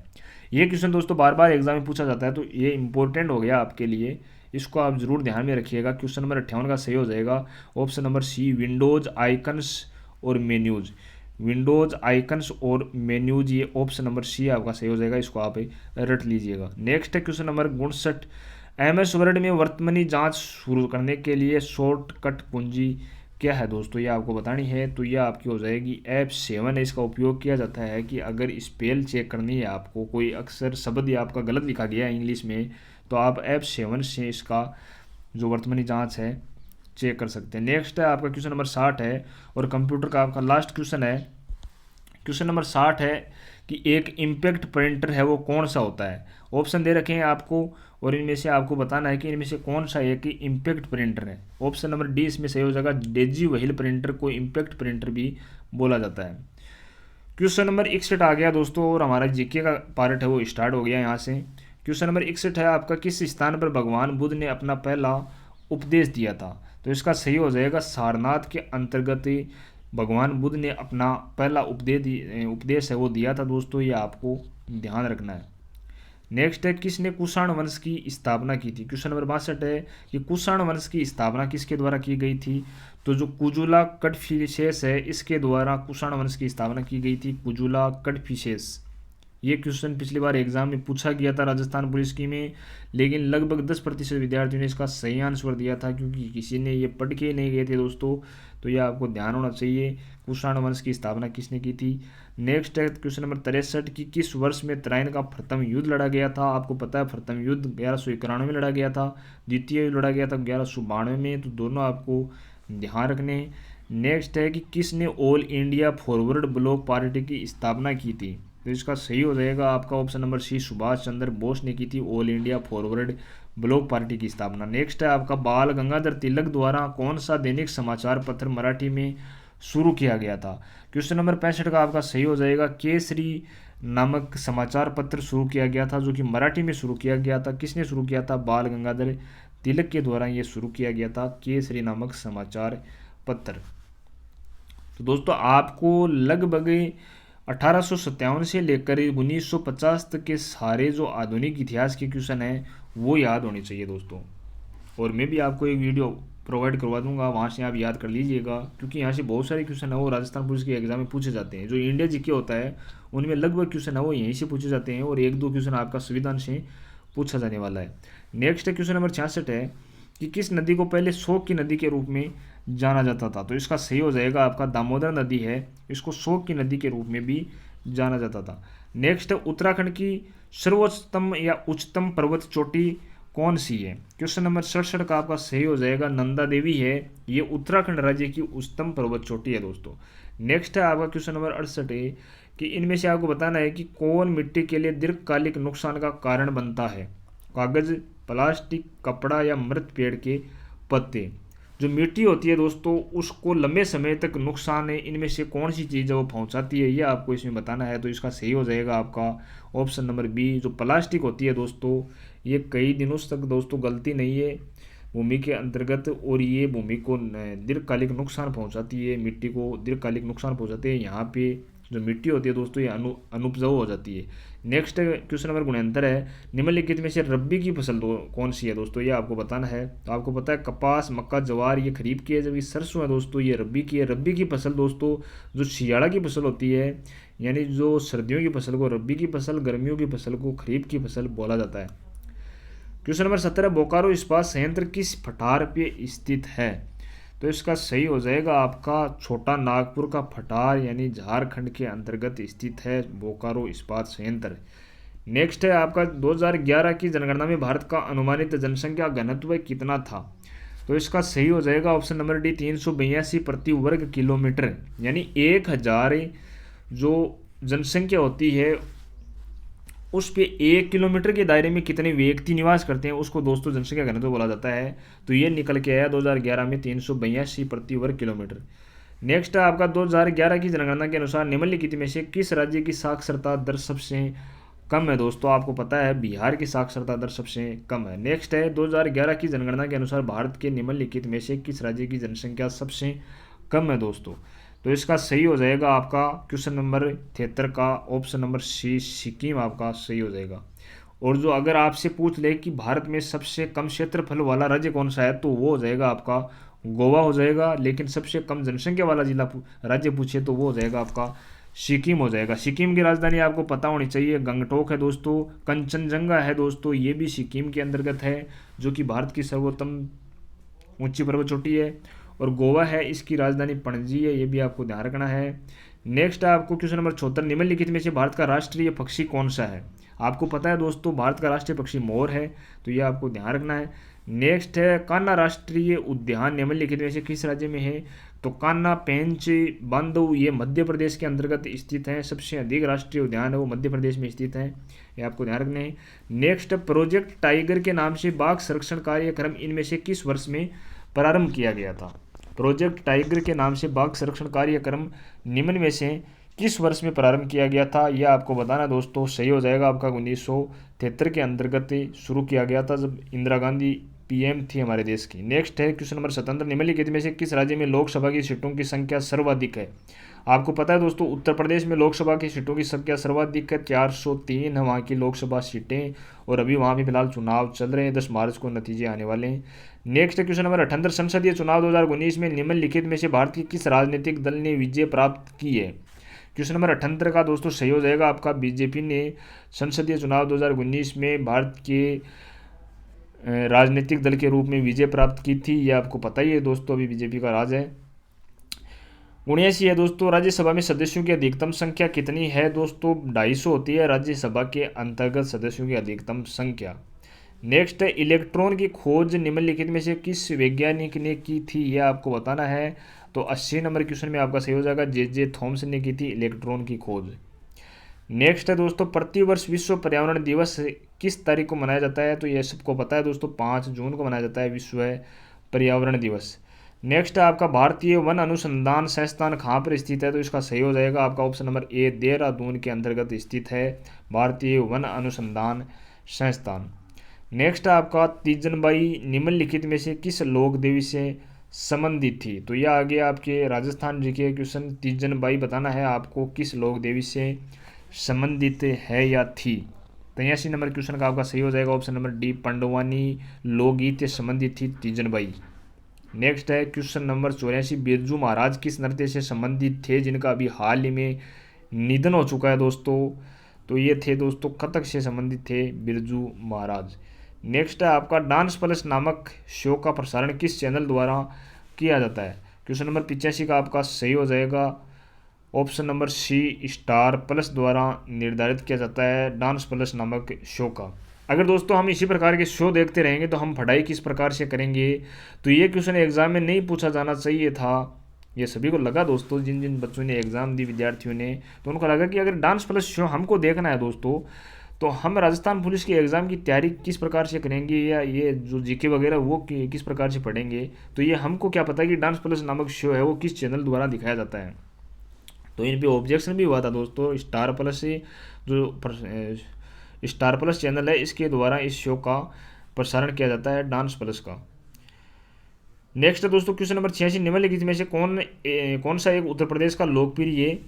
ये क्वेश्चन दोस्तों बार बार एग्जाम में पूछा जाता है, तो ये इंपॉर्टेंट हो गया आपके लिए, इसको आप जरूर ध्यान में रखिएगा। क्वेश्चन नंबर 58 का सही हो जाएगा option number C, Windows icons और मेन्यूज। विंडोज आइकन्स और मेन्यूज, ये ऑप्शन नंबर सी आपका सही हो जाएगा, इसको आप रट लीजिएगा। नेक्स्ट है क्वेश्चन नंबर 59, MS वर्ड में वर्तमानी जांच शुरू करने के लिए शॉर्टकट कुंजी क्या है दोस्तों, ये आपको बतानी है। तो ये आपकी हो जाएगी F7 है। इसका उपयोग किया जाता है कि अगर स्पेल चेक करनी है आपको, कोई अक्षर शब्द या आपका गलत लिखा गया है इंग्लिश में, तो आप F7 से इसका जो वर्तमानी जांच है चेक कर सकते हैं। नेक्स्ट है आपका क्वेश्चन नंबर 60 है और कंप्यूटर का आपका लास्ट क्वेश्चन है। क्वेश्चन नंबर 60 है कि एक इम्पैक्ट प्रिंटर है वो कौन सा होता है। ऑप्शन दे रखे हैं आपको और इनमें से आपको बताना है कि इनमें से कौन सा एक इम्पैक्ट प्रिंटर है। ऑप्शन नंबर डी इसमें सही हो जाएगा, डेजी व्हील प्रिंटर को इम्पैक्ट प्रिंटर भी बोला जाता है। क्वेश्चन नंबर 61 आ गया दोस्तों और हमारा जीके का पार्ट है वो स्टार्ट हो गया यहाँ से। क्वेश्चन नंबर 61 है आपका, किस स्थान पर भगवान बुद्ध ने अपना पहला उपदेश दिया था। तो इसका सही हो जाएगा सारनाथ के अंतर्गत भगवान बुद्ध ने अपना पहला उपदेश है वो दिया था दोस्तों, ये आपको ध्यान रखना है। नेक्स्ट है, किसने कुषाण वंश की स्थापना की थी। क्वेश्चन नंबर 62 है कि कुषाण वंश की स्थापना किसके द्वारा की गई थी। तो जो कुजुला कड़फिसेस है इसके द्वारा कुषाण वंश की स्थापना की गई थी, कुजुला कड़फिसेस। ये क्वेश्चन पिछली बार एग्जाम में पूछा गया था राजस्थान पुलिस की में, लेकिन लगभग 10% विद्यार्थियों ने इसका सही आंसर दिया था, क्योंकि किसी ने ये पढ़ के नहीं गए थे दोस्तों। तो ये आपको ध्यान होना चाहिए, कुषाण वंश की स्थापना किसने की थी। नेक्स्ट है क्वेश्चन नंबर 63 की, किस वर्ष में तराइन का प्रथम युद्ध लड़ा गया था। आपको पता है प्रथम युद्ध 1191 में लड़ा गया था, द्वितीय युद्ध लड़ा गया था 1192 में, तो दोनों आपको ध्यान रखने हैं। नेक्स्ट है कि किसने all India forward block party की स्थापना की थी। तो इसका सही हो जाएगा आपका ऑप्शन नंबर सी, सुभाष चंद्र बोस ने की थी all India forward block party की स्थापना। नेक्स्ट है आपका, बाल गंगाधर तिलक द्वारा कौन सा दैनिक समाचार पत्र मराठी में शुरू किया गया था। क्वेश्चन नंबर 65 का आपका सही हो जाएगा, केसरी नामक समाचार पत्र शुरू किया गया था, जो कि मराठी में शुरू किया गया था। किसने शुरू किया था, बाल गंगाधर तिलक के द्वारा ये शुरू किया गया था, केसरी नामक समाचार पत्र। तो दोस्तों आपको लगभग 1857 से लेकर 1950 तक के सारे जो आधुनिक इतिहास के क्वेश्चन हैं वो याद होने चाहिए दोस्तों। और मैं भी आपको एक वीडियो प्रोवाइड करवा दूंगा, वहाँ से आप याद कर लीजिएगा, क्योंकि यहाँ से बहुत सारे क्वेश्चन है वो राजस्थान पुलिस के एग्जाम में पूछे जाते हैं। जो इंडिया जीके होता है उनमें लगभग क्वेश्चन है वो यहीं से पूछे जाते हैं, और एक दो क्वेश्चन आपका संविधान से पूछा जाने वाला है। नेक्स्ट क्वेश्चन नंबर 66 है कि किस नदी को पहले शोक की नदी के रूप में जाना जाता था। तो इसका सही हो जाएगा आपका दामोदर नदी है, इसको शोक की नदी के रूप में भी जाना जाता था। नेक्स्ट उत्तराखंड की सर्वोच्चतम या उच्चतम पर्वत चोटी कौन सी है। क्वेश्चन नंबर 67 का आपका सही हो जाएगा नंदा देवी है, ये उत्तराखंड राज्य की उच्चतम पर्वत चोटी है दोस्तों। नेक्स्ट है आपका क्वेश्चन नंबर 68 है कि इनमें से आपको बताना है कि कौन मिट्टी के लिए दीर्घकालिक नुकसान का कारण बनता है। कागज, प्लास्टिक, कपड़ा या मृत पेड़ के पत्ते। जो मिट्टी होती है दोस्तों उसको लंबे समय तक नुकसान है, इनमें से कौन सी चीज़ वो पहुंचाती है, ये आपको इसमें बताना है। तो इसका सही हो जाएगा आपका ऑप्शन नंबर बी। जो प्लास्टिक होती है दोस्तों ये कई दिनों तक दोस्तों गलती नहीं है भूमि के अंतर्गत, और ये भूमि को दीर्घकालिक नुकसान पहुंचाती है, मिट्टी को दीर्घकालिक नुकसान पहुंचाती है। यहाँ पे जो मिट्टी होती है दोस्तों ये अनुपजाऊ हो जाती है। नेक्स्ट क्वेश्चन नंबर 69 है निम्नलिखित में से रब्बी की फसल कौन सी है दोस्तों, ये आपको बताना है। तो आपको पता है कपास, मक्का, ज्वार ये खरीफ की है, जबकि सरसों है दोस्तों ये रब्बी की है। रब्बी की फसल दोस्तों जो शियाड़ा की फसल होती है, यानी जो सर्दियों की फसल को रब्बी की फसल, गर्मियों की फसल को खरीफ की फसल बोला जाता है। क्वेश्चन नंबर 17 बोकारो इस्पात संयंत्र किस पठार पे स्थित है। तो इसका सही हो जाएगा आपका छोटा नागपुर का पठार, यानी झारखंड के अंतर्गत स्थित है बोकारो इस्पात संयंत्र। नेक्स्ट है आपका 2011 की जनगणना में भारत का अनुमानित जनसंख्या घनत्व कितना था। तो इसका सही हो जाएगा ऑप्शन नंबर डी 382 प्रति वर्ग किलोमीटर, यानी 1000 जो जनसंख्या होती है उस पे 1 किलोमीटर के दायरे में कितने व्यक्ति निवास करते हैं उसको दोस्तों जनसंख्या घनत्व बोला जाता है। तो ये निकल के आया 2011 में 382 प्रति वर्ग किलोमीटर। नेक्स्ट है आपका 2011 की जनगणना के अनुसार निम्नलिखित में से किस राज्य की साक्षरता दर सबसे कम है। दोस्तों आपको पता है बिहार की साक्षरता दर सबसे कम है। नेक्स्ट है 2011 की जनगणना के अनुसार भारत के निम्नलिखित में से किस राज्य की जनसंख्या सबसे कम है दोस्तों। तो इसका सही हो जाएगा आपका क्वेश्चन नंबर 73 का ऑप्शन नंबर सी सिक्किम आपका सही हो जाएगा। और जो अगर आपसे पूछ ले कि भारत में सबसे कम क्षेत्रफल वाला राज्य कौन सा है तो वो हो जाएगा आपका गोवा हो जाएगा, लेकिन सबसे कम जनसंख्या वाला जिला राज्य पूछे तो वो हो जाएगा आपका सिक्किम हो जाएगा। सिक्किम की राजधानी आपको पता होनी चाहिए गंगटोक है दोस्तों। कंचनजंगा है दोस्तों ये भी सिक्किम के अंतर्गत है, जो कि भारत की सर्वोत्तम ऊंची पर्वत चोटी है। और गोवा है इसकी राजधानी पणजी है, ये भी आपको ध्यान रखना है। नेक्स्ट है आपको क्वेश्चन नंबर 74 निम्नलिखित में से भारत का राष्ट्रीय पक्षी कौन सा है। आपको पता है दोस्तों भारत का राष्ट्रीय पक्षी मोर है, तो ये आपको ध्यान रखना है। नेक्स्ट है कान्हा राष्ट्रीय उद्यान निम्नलिखित में से किस राज्य में है। तो कान्हा, पेंच, बांधव ये मध्य प्रदेश के अंतर्गत स्थित हैं। सबसे अधिक राष्ट्रीय उद्यान है वो मध्य प्रदेश में स्थित है, ये आपको ध्यान रखना है। नेक्स्ट प्रोजेक्ट टाइगर के नाम से बाघ संरक्षण कार्यक्रम इनमें से किस वर्ष में प्रारंभ किया गया था। प्रोजेक्ट टाइगर के नाम से बाघ संरक्षण कार्यक्रम निम्न में से किस वर्ष में प्रारंभ किया गया था, यह आपको बताना दोस्तों। सही हो जाएगा आपका 1973 के अंतर्गत शुरू किया गया था जब इंदिरा गांधी पीएम थी हमारे देश की। नेक्स्ट है क्वेश्चन नंबर 77 निम्नलिखित में से किस राज्य में लोकसभा की सीटों की संख्या सर्वाधिक है। आपको पता है दोस्तों उत्तर प्रदेश में लोकसभा की सीटों की संख्या सर्वाधिक है, 403 है वहाँ की लोकसभा सीटें, और अभी वहाँ भी फिलहाल चुनाव चल रहे हैं, 10 मार्च को नतीजे आने वाले हैं। नेक्स्ट क्वेश्चन नंबर 78 संसदीय चुनाव 2019 में निम्नलिखित में से भारत के किस राजनीतिक दल ने विजय प्राप्त की है। क्वेश्चन नंबर 78 का दोस्तों सही हो जाएगा आपका बीजेपी ने संसदीय चुनाव 2019 में भारत के राजनीतिक दल के रूप में विजय प्राप्त की थी, ये आपको पता ही है दोस्तों, अभी बीजेपी का राज है। 79 है दोस्तों राज्यसभा में सदस्यों की अधिकतम संख्या कितनी है। दोस्तों 250 होती है राज्यसभा के अंतर्गत सदस्यों की अधिकतम संख्या। नेक्स्ट है इलेक्ट्रॉन की खोज निम्नलिखित में से किस वैज्ञानिक ने की थी, यह आपको बताना है। तो 80 नंबर क्वेश्चन में आपका सही हो जाएगा जे थॉमसन ने की थी इलेक्ट्रॉन की खोज। नेक्स्ट है दोस्तों प्रतिवर्ष विश्व पर्यावरण दिवस किस तारीख को मनाया जाता है। तो यह सबको पता है दोस्तों 5 जून को मनाया जाता है विश्व पर्यावरण दिवस। नेक्स्ट है आपका भारतीय वन अनुसंधान संस्थान कहाँ पर स्थित है। तो इसका सही हो जाएगा आपका ऑप्शन नंबर ए देहरादून के अंतर्गत स्थित है भारतीय वन अनुसंधान संस्थान। नेक्स्ट है आपका तीजनबाई निम्नलिखित में से किस लोक देवी से संबंधित थी। तो यह आ गया आपके राजस्थान जी के क्वेश्चन। तीजनबाई बताना है आपको किस लोक देवी से संबंधित है या थी। 83 नंबर क्वेश्चन का आपका सही हो जाएगा ऑप्शन नंबर डी पंडवानी लोकगीत से संबंधित थी तीजनबाई। नेक्स्ट है क्वेश्चन नंबर 84, बिरजू महाराज किस नृत्य से संबंधित थे जिनका अभी हाल ही में निधन हो चुका है दोस्तों? तो ये थे दोस्तों कथक से संबंधित थे बिरजू महाराज। नेक्स्ट है आपका डांस प्लस नामक शो का प्रसारण किस चैनल द्वारा किया जाता है? क्वेश्चन नंबर 85 का आपका सही हो जाएगा option number C, Star Plus द्वारा निर्धारित किया जाता है डांस प्लस नामक शो का। अगर दोस्तों हम इसी प्रकार के शो देखते रहेंगे तो हम पढ़ाई किस प्रकार से करेंगे? तो ये क्वेश्चन एग्जाम में नहीं पूछा जाना चाहिए था। ये सभी को लगा दोस्तों, जिन जिन बच्चों ने एग्ज़ाम दी विद्यार्थियों ने, तो उनको लगा कि अगर डांस प्लस शो हमको देखना है दोस्तों, तो हम राजस्थान पुलिस के एग्ज़ाम की तैयारी किस प्रकार से करेंगे या ये जो जीके वगैरह वो किस प्रकार से पढ़ेंगे? तो ये हमको क्या पता है कि डांस प्लस नामक शो है वो किस चैनल द्वारा दिखाया जाता है। तो इन पे ऑब्जेक्शन भी हुआ था दोस्तों, स्टार प्लस से जो स्टार प्लस चैनल है इसके द्वारा इस शो का प्रसारण किया जाता है डांस प्लस का। नेक्स्ट है दोस्तों क्वेश्चन नंबर 86, निम्नलिखित में से कौन सा एक उत्तर प्रदेश का लोकप्रिय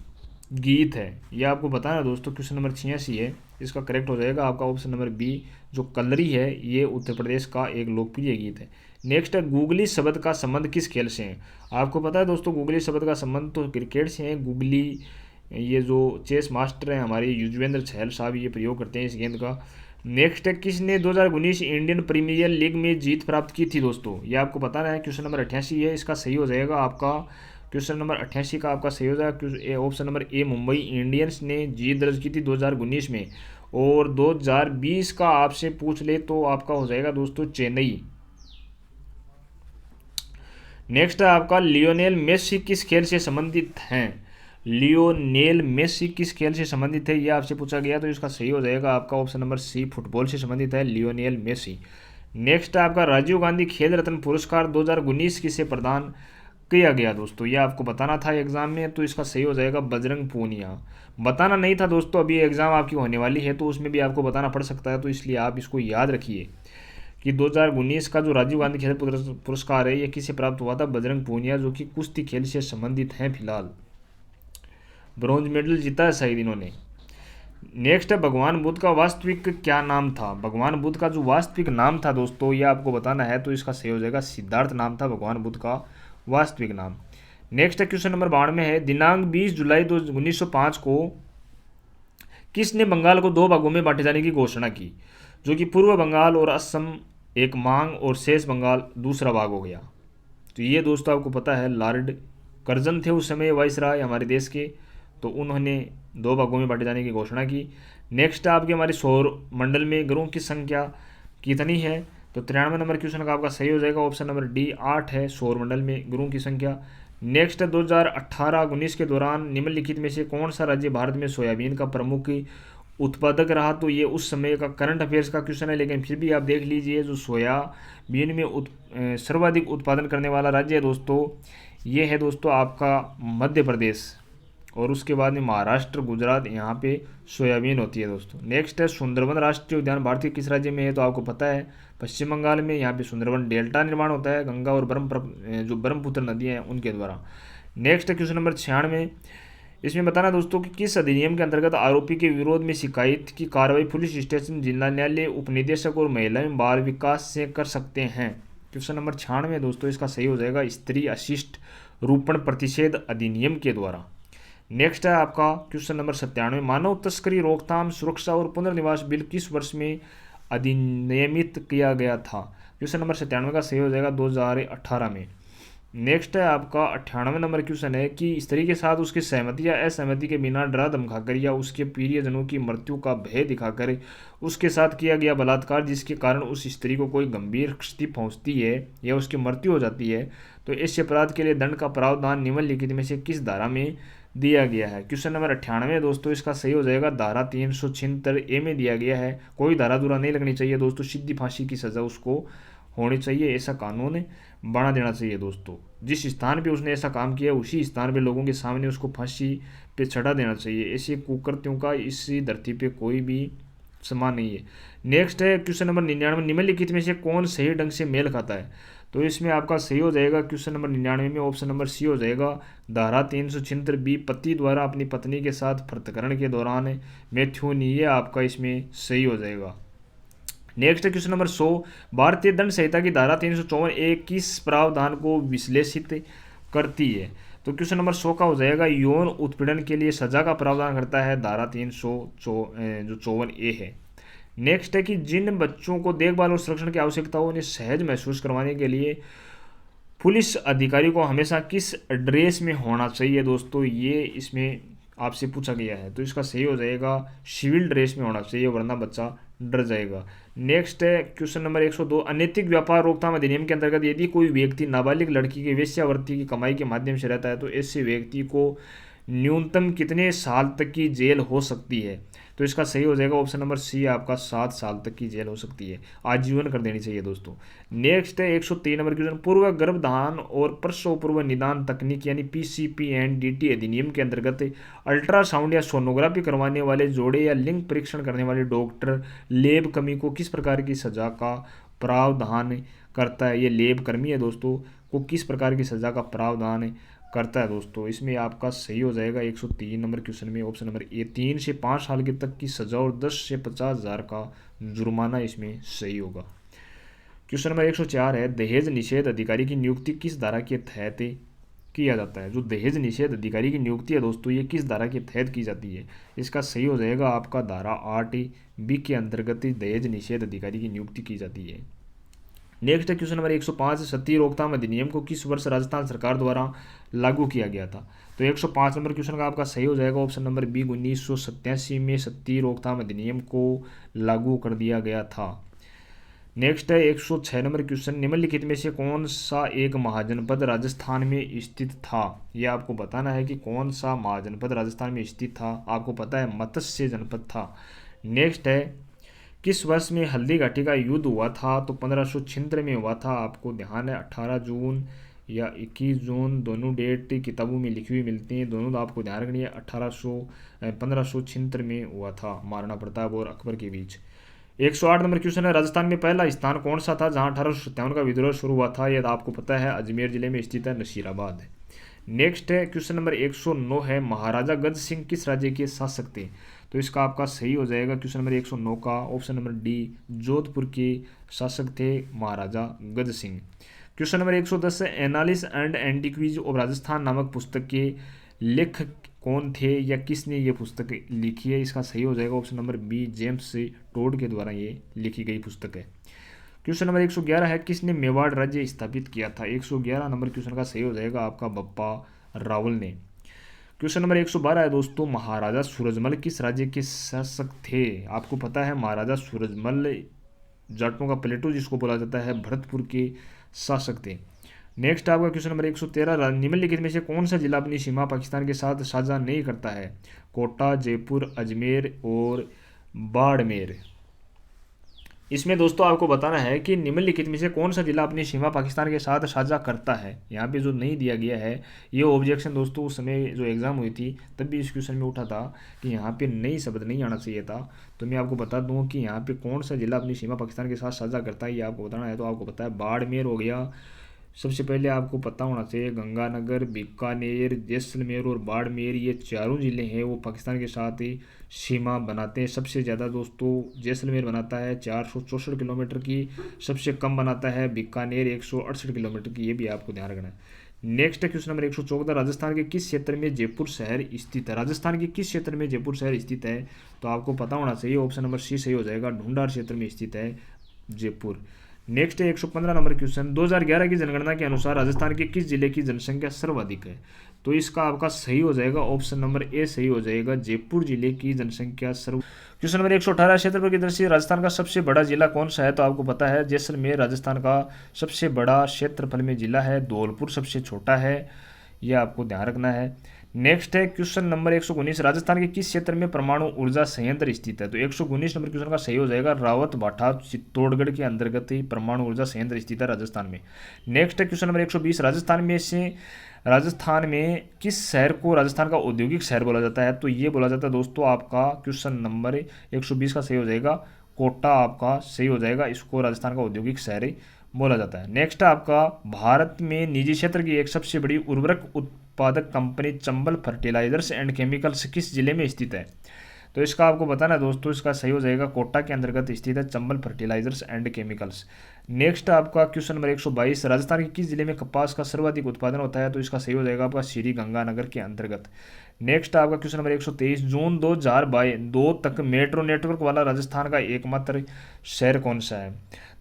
गीत है? ये आपको बताना है दोस्तों। क्वेश्चन नंबर 86 है, इसका करेक्ट हो जाएगा आपका ऑप्शन नंबर बी, जो कलरी है ये उत्तर प्रदेश का एक लोकप्रिय गीत है। नेक्स्ट है गूगली शब्द का संबंध किस खेल से है? आपको पता है दोस्तों गूगली शब्द का संबंध तो क्रिकेट से है। गूगली ये जो चेस मास्टर हैं हमारे युजवेंद्र चहल साहब ये प्रयोग करते हैं इस गेंद का। नेक्स्ट है किसने 2019 इंडियन प्रीमियर लीग में जीत प्राप्त की थी दोस्तों? ये आपको बताना है। क्वेश्चन नंबर 88 है, इसका सही हो जाएगा आपका क्वेश्चन नंबर 88 का आपका सही हो जाएगा option number A, Mumbai Indians ने जीत दर्ज की थी 2019 में। और 2020 का आपसे पूछ ले तो आपका हो जाएगा दोस्तों चेन्नई। नेक्स्ट है आपका लियोनेल मेसी किस खेल से संबंधित हैं? लियोनेल मेसी किस खेल से संबंधित है ये आपसे पूछा गया, तो इसका सही हो जाएगा आपका ऑप्शन नंबर सी, फुटबॉल से संबंधित है लियोनेल मेसी। नेक्स्ट है आपका राजीव गांधी खेल रत्न पुरस्कार 2019 किसे प्रदान किया गया दोस्तों? ये आपको बताना था एग्जाम में, तो इसका सही हो जाएगा बजरंग पूनिया। बताना नहीं था दोस्तों, अभी एग्जाम आपकी होने वाली है तो उसमें भी आपको बताना पड़ सकता है, तो इसलिए आप इसको याद रखिए कि 2019 का जो राजीव गांधी खेल पुरस्कार है ये किसे प्राप्त हुआ था? बजरंग पूनिया, जो कि कुश्ती खेल से संबंधित हैं। फिलहाल ब्रॉन्ज मेडल जीता है शायद इन्होंने। नेक्स्ट है भगवान बुद्ध का वास्तविक क्या नाम था? भगवान बुद्ध का जो वास्तविक नाम था दोस्तों ये आपको बताना है, तो इसका सही हो जाएगा सिद्धार्थ नाम था भगवान बुद्ध का वास्तविक नाम। नेक्स्ट है क्वेश्चन नंबर 92 है, दिनांक 20 जुलाई 1905 को किसने बंगाल को 2 भागों में बांटे जाने की घोषणा की? जो कि पूर्व बंगाल और असम एक मांग और शेष बंगाल दूसरा भाग हो गया। तो ये दोस्तों आपको पता है लॉर्ड कर्जन थे उस समय वाइसराय हमारे देश के, तो उन्होंने 2 भागों में बांटे जाने की घोषणा की। नेक्स्ट आपके हमारे सौर मंडल में ग्रहों की संख्या कितनी है? तो 93 नंबर क्वेश्चन का आपका सही हो जाएगा ऑप्शन नंबर डी, 8 है सौर मंडल में ग्रहों की संख्या। नेक्स्ट 2018-19 के दौरान निम्नलिखित में से कौन सा राज्य भारत में सोयाबीन का प्रमुख उत्पादक रहा? तो ये उस समय का करंट अफेयर्स का क्वेश्चन है, लेकिन फिर भी आप देख लीजिए जो सोयाबीन में सर्वाधिक उत्पादन करने वाला राज्य है दोस्तों ये है दोस्तों आपका मध्य प्रदेश, और उसके बाद में महाराष्ट्र, गुजरात, यहाँ पे सोयाबीन होती है दोस्तों। नेक्स्ट है सुंदरवन राष्ट्रीय उद्यान भारत के किस राज्य में है? तो आपको पता है पश्चिम बंगाल में। यहाँ पे सुंदरवन डेल्टा निर्माण होता है गंगा और जो ब्रह्मपुत्र नदियाँ हैं उनके द्वारा। नेक्स्ट है क्वेश्चन नंबर 96, इसमें बताना दोस्तों कि किस अधिनियम के अंतर्गत आरोपी के विरोध में शिकायत की कार्रवाई पुलिस स्टेशन, जिला न्यायालय, उपनिदेशक और महिला एवं बाल विकास से कर सकते हैं? क्वेश्चन नंबर 96 दोस्तों इसका सही हो जाएगा स्त्री अशिष्ट रूपण प्रतिषेध अधिनियम के द्वारा। नेक्स्ट है आपका क्वेश्चन नंबर 97, मानव तस्करी रोकथाम सुरक्षा और पुनर्निवास बिल किस वर्ष में अधिनियमित किया गया था? क्वेश्चन नंबर 97 का सही हो जाएगा 2018 में। नेक्स्ट है आपका 98 नंबर क्वेश्चन है कि स्त्री के साथ उसकी सहमति या असहमति के बिना डरा धमकाकर या उसके प्रियजनों की मृत्यु का भय दिखाकर उसके साथ किया गया बलात्कार जिसके कारण उस स्त्री को कोई गंभीर क्षति पहुंचती है या उसकी मृत्यु हो जाती है, तो इस अपराध के लिए दंड का प्रावधान निम्नलिखित में से किस धारा में दिया गया है? क्वेश्चन नंबर 98 दोस्तों इसका सही हो जाएगा धारा 376 में दिया गया है। कोई धारा दूरा नहीं लगनी चाहिए दोस्तों, सीधी फांसी की सज़ा उसको होनी चाहिए, ऐसा कानून बना देना चाहिए दोस्तों। जिस स्थान पे उसने ऐसा काम किया उसी स्थान पे लोगों के सामने उसको फांसी पे चढ़ा देना चाहिए। ऐसे कुकृत्यों का इसी धरती पे कोई भी समान नहीं है। नेक्स्ट है क्वेश्चन नंबर 99, निम्नलिखित में से कौन सही ढंग से मेल खाता है? तो इसमें आपका सही हो जाएगा क्वेश्चन नंबर 99 में ऑप्शन नंबर सी हो जाएगा धारा 376 बी, पति द्वारा अपनी पत्नी के साथ पृथककरण के दौरान मैथ्यून, ये आपका इसमें सही हो जाएगा। नेक्स्ट है क्वेश्चन नंबर 100, भारतीय दंड संहिता की धारा 354 ए किस प्रावधान को विश्लेषित करती है? तो क्वेश्चन नंबर 100 का हो जाएगा यौन उत्पीड़न के लिए सजा का प्रावधान करता है धारा 354 ए है। नेक्स्ट है कि जिन बच्चों को देखभाल और संरक्षण की आवश्यकता हो उन्हें सहज महसूस करवाने के लिए पुलिस अधिकारी को हमेशा किस ड्रेस में होना चाहिए? दोस्तों ये इसमें आपसे पूछा गया है, तो इसका सही हो जाएगा सिविल ड्रेस में होना चाहिए, वरना बच्चा डर जाएगा। नेक्स्ट है क्वेश्चन नंबर 102, अनैतिक व्यापार रोकथाम अधिनियम के अंतर्गत यदि कोई व्यक्ति नाबालिग लड़की की वेश्यावृत्ति की कमाई के माध्यम से रहता है तो ऐसे व्यक्ति को न्यूनतम कितने साल तक की जेल हो सकती है? तो इसका सही हो जाएगा ऑप्शन नंबर सी, आपका 7 साल तक की जेल हो सकती है, आजीवन कर देनी चाहिए दोस्तों। नेक्स्ट है 103 नंबर क्वेश्चन, पूर्व गर्भधान और प्रसव पूर्व निदान तकनीक यानी PCPNDT अधिनियम के अंतर्गत अल्ट्रासाउंड या सोनोग्राफी करवाने वाले जोड़े या लिंग परीक्षण करने वाले डॉक्टर लेब कर्मी को किस प्रकार की सजा का प्रावधान करता है? ये लेब कर्मी है दोस्तों, को किस प्रकार की सजा का प्रावधान करता है दोस्तों? इसमें आपका सही हो जाएगा 103 नंबर क्वेश्चन में ऑप्शन नंबर ए, 3 से 5 साल के तक की सजा और 10 से 50,000 का जुर्माना इसमें सही होगा। क्वेश्चन नंबर 104 है, दहेज निषेध अधिकारी की नियुक्ति किस धारा के तहत किया जाता है? जो दहेज निषेध अधिकारी की नियुक्ति है दोस्तों, ये किस धारा के तहत की जाती है? इसका सही हो जाएगा आपका धारा 8B के अंतर्गत दहेज निषेध अधिकारी की नियुक्ति की जाती है। नेक्स्ट है क्वेश्चन नंबर 105, सती रोकथाम अधिनियम को किस वर्ष राजस्थान सरकार द्वारा लागू किया गया था? तो 105 नंबर क्वेश्चन का आपका सही हो जाएगा ऑप्शन नंबर बी, 1987 में सती रोकथाम अधिनियम को लागू कर दिया गया था। नेक्स्ट है 106 नंबर क्वेश्चन, निम्नलिखित में से कौन सा एक महाजनपद राजस्थान में स्थित था? ये आपको बताना है कि कौन सा महाजनपद राजस्थान में स्थित था। आपको पता है मत्स्य जनपद था। नेक्स्ट है किस वर्ष में हल्दी घाटी का युद्ध हुआ था? तो 1576 में हुआ था। आपको ध्यान है 18 जून या 21 जून दोनों डेट किताबों में लिखी हुई मिलती हैं, दोनों आपको ध्यान रखनी है। 1576 में हुआ था महाराणा प्रताप और अकबर के बीच। 108 नंबर क्वेश्चन है, राजस्थान में पहला स्थान कौन सा था जहां 1857 का विद्रोह शुरू हुआ था? यह आपको पता है अजमेर जिले में स्थित है, नसीराबाद। नेक्स्ट है क्वेश्चन नंबर 109 है, महाराजा गज सिंह किस राज्य के शासक थे? तो इसका आपका सही हो जाएगा क्वेश्चन नंबर 109 का ऑप्शन नंबर डी, जोधपुर के शासक थे महाराजा गज सिंह। क्वेश्चन नंबर 110 है, एनालिस एंड एंटीक्वीज ऑफ राजस्थान नामक पुस्तक के लेखक कौन थे या किसने ये पुस्तक लिखी है? इसका सही हो जाएगा option number B, James Tod के द्वारा ये लिखी गई पुस्तक है। क्वेश्चन नंबर 111 है, किसने मेवाड़ राज्य स्थापित किया था? 111 नंबर क्वेश्चन का सही हो जाएगा आपका बप्पा रावल ने। क्वेश्चन नंबर 112 है दोस्तों, महाराजा सूरजमल किस राज्य के शासक थे? आपको पता है महाराजा सूरजमल जाटों का प्लेटो जिसको बोला जाता है, भरतपुर के शासक थे। नेक्स्ट आपका क्वेश्चन नंबर 113, निम्नलिखित में से कौन सा जिला अपनी सीमा पाकिस्तान के साथ साझा नहीं करता है? कोटा, जयपुर, अजमेर और बाड़मेर। इसमें दोस्तों आपको बताना है कि निम्नलिखित में से कौन सा जिला अपनी सीमा पाकिस्तान के साथ साझा करता है। यहाँ पे जो नहीं दिया गया है, ये ऑब्जेक्शन दोस्तों उस समय जो एग्जाम हुई थी तब भी इस क्वेश्चन में उठा था कि यहाँ पे नई शब्द नहीं आना चाहिए था। तो मैं आपको बता दूँ कि यहाँ पे कौन सा जिला अपनी सीमा पाकिस्तान के साथ साझा करता है, ये आपको बताना है। तो आपको पता है बाड़मेर हो गया, सबसे पहले आपको पता होना चाहिए गंगानगर, बीकानेर, जैसलमेर और बाड़मेर, ये चारों ज़िले हैं वो पाकिस्तान के साथ ही सीमा बनाते हैं। सबसे ज़्यादा दोस्तों जैसलमेर बनाता है 464 किलोमीटर की, सबसे कम बनाता है बीकानेर 168 किलोमीटर की, ये भी आपको ध्यान रखना है। नेक्स्ट क्वेश्चन नंबर 114, राजस्थान के किस क्षेत्र में जयपुर शहर स्थित है? राजस्थान के किस क्षेत्र में जयपुर शहर स्थित है? तो आपको पता होना चाहिए ऑप्शन नंबर सी सही हो जाएगा, ढूंढार क्षेत्र में स्थित है जयपुर। नेक्स्ट है 115 नंबर क्वेश्चन, 2011 की जनगणना के अनुसार राजस्थान के किस जिले की जनसंख्या सर्वाधिक है? तो इसका आपका सही हो जाएगा ऑप्शन नंबर ए सही हो जाएगा, जयपुर जिले की जनसंख्या सर्व। क्वेश्चन नंबर 118, क्षेत्रफल की दृष्टि से राजस्थान का सबसे बड़ा जिला कौन सा है? तो आपको पता है जैसलमेर राजस्थान का सबसे बड़ा क्षेत्रफल में जिला है, धौलपुर सबसे छोटा है, यह आपको ध्यान रखना है। नेक्स्ट है क्वेश्चन नंबर 119, राजस्थान के किस क्षेत्र में परमाणु ऊर्जा संयंत्र स्थित है? तो 119 नंबर क्वेश्चन का सही हो जाएगा, रावत भाठा चित्तौड़गढ़ के अंतर्गत ही परमाणु ऊर्जा संयंत्र स्थित है राजस्थान में। नेक्स्ट है क्वेश्चन नंबर 120, राजस्थान में किस शहर को राजस्थान का औद्योगिक शहर बोला जाता है? तो ये बोला जाता है दोस्तों आपका क्वेश्चन नंबर 120 का सही हो जाएगा, कोटा आपका सही हो जाएगा, इसको राजस्थान का औद्योगिक शहर बोला जाता है। नेक्स्ट आपका, भारत में निजी क्षेत्र की एक सबसे बड़ी उर्वरक उत्पादक company Chambal fertilisers and chemicals किस जिले में स्थित है? तो तो इसका आपको बताना है दोस्तों, इसका सही हो जाएगा कोटा के अंतर्गत स्थित है Chambal fertilisers and chemicals. Next आपका क्वेश्चन नंबर 122, राजस्थान के किस जिले में कपास का सर्वाधिक उत्पादन होता है? तो इसका सही हो जाएगा आपका श्री गंगानगर के अंतर्गत। नेक्स्ट आपका क्वेश्चन नंबर 123, जून 2022 तक मेट्रो नेटवर्क वाला राजस्थान का एकमात्र शहर कौन सा है?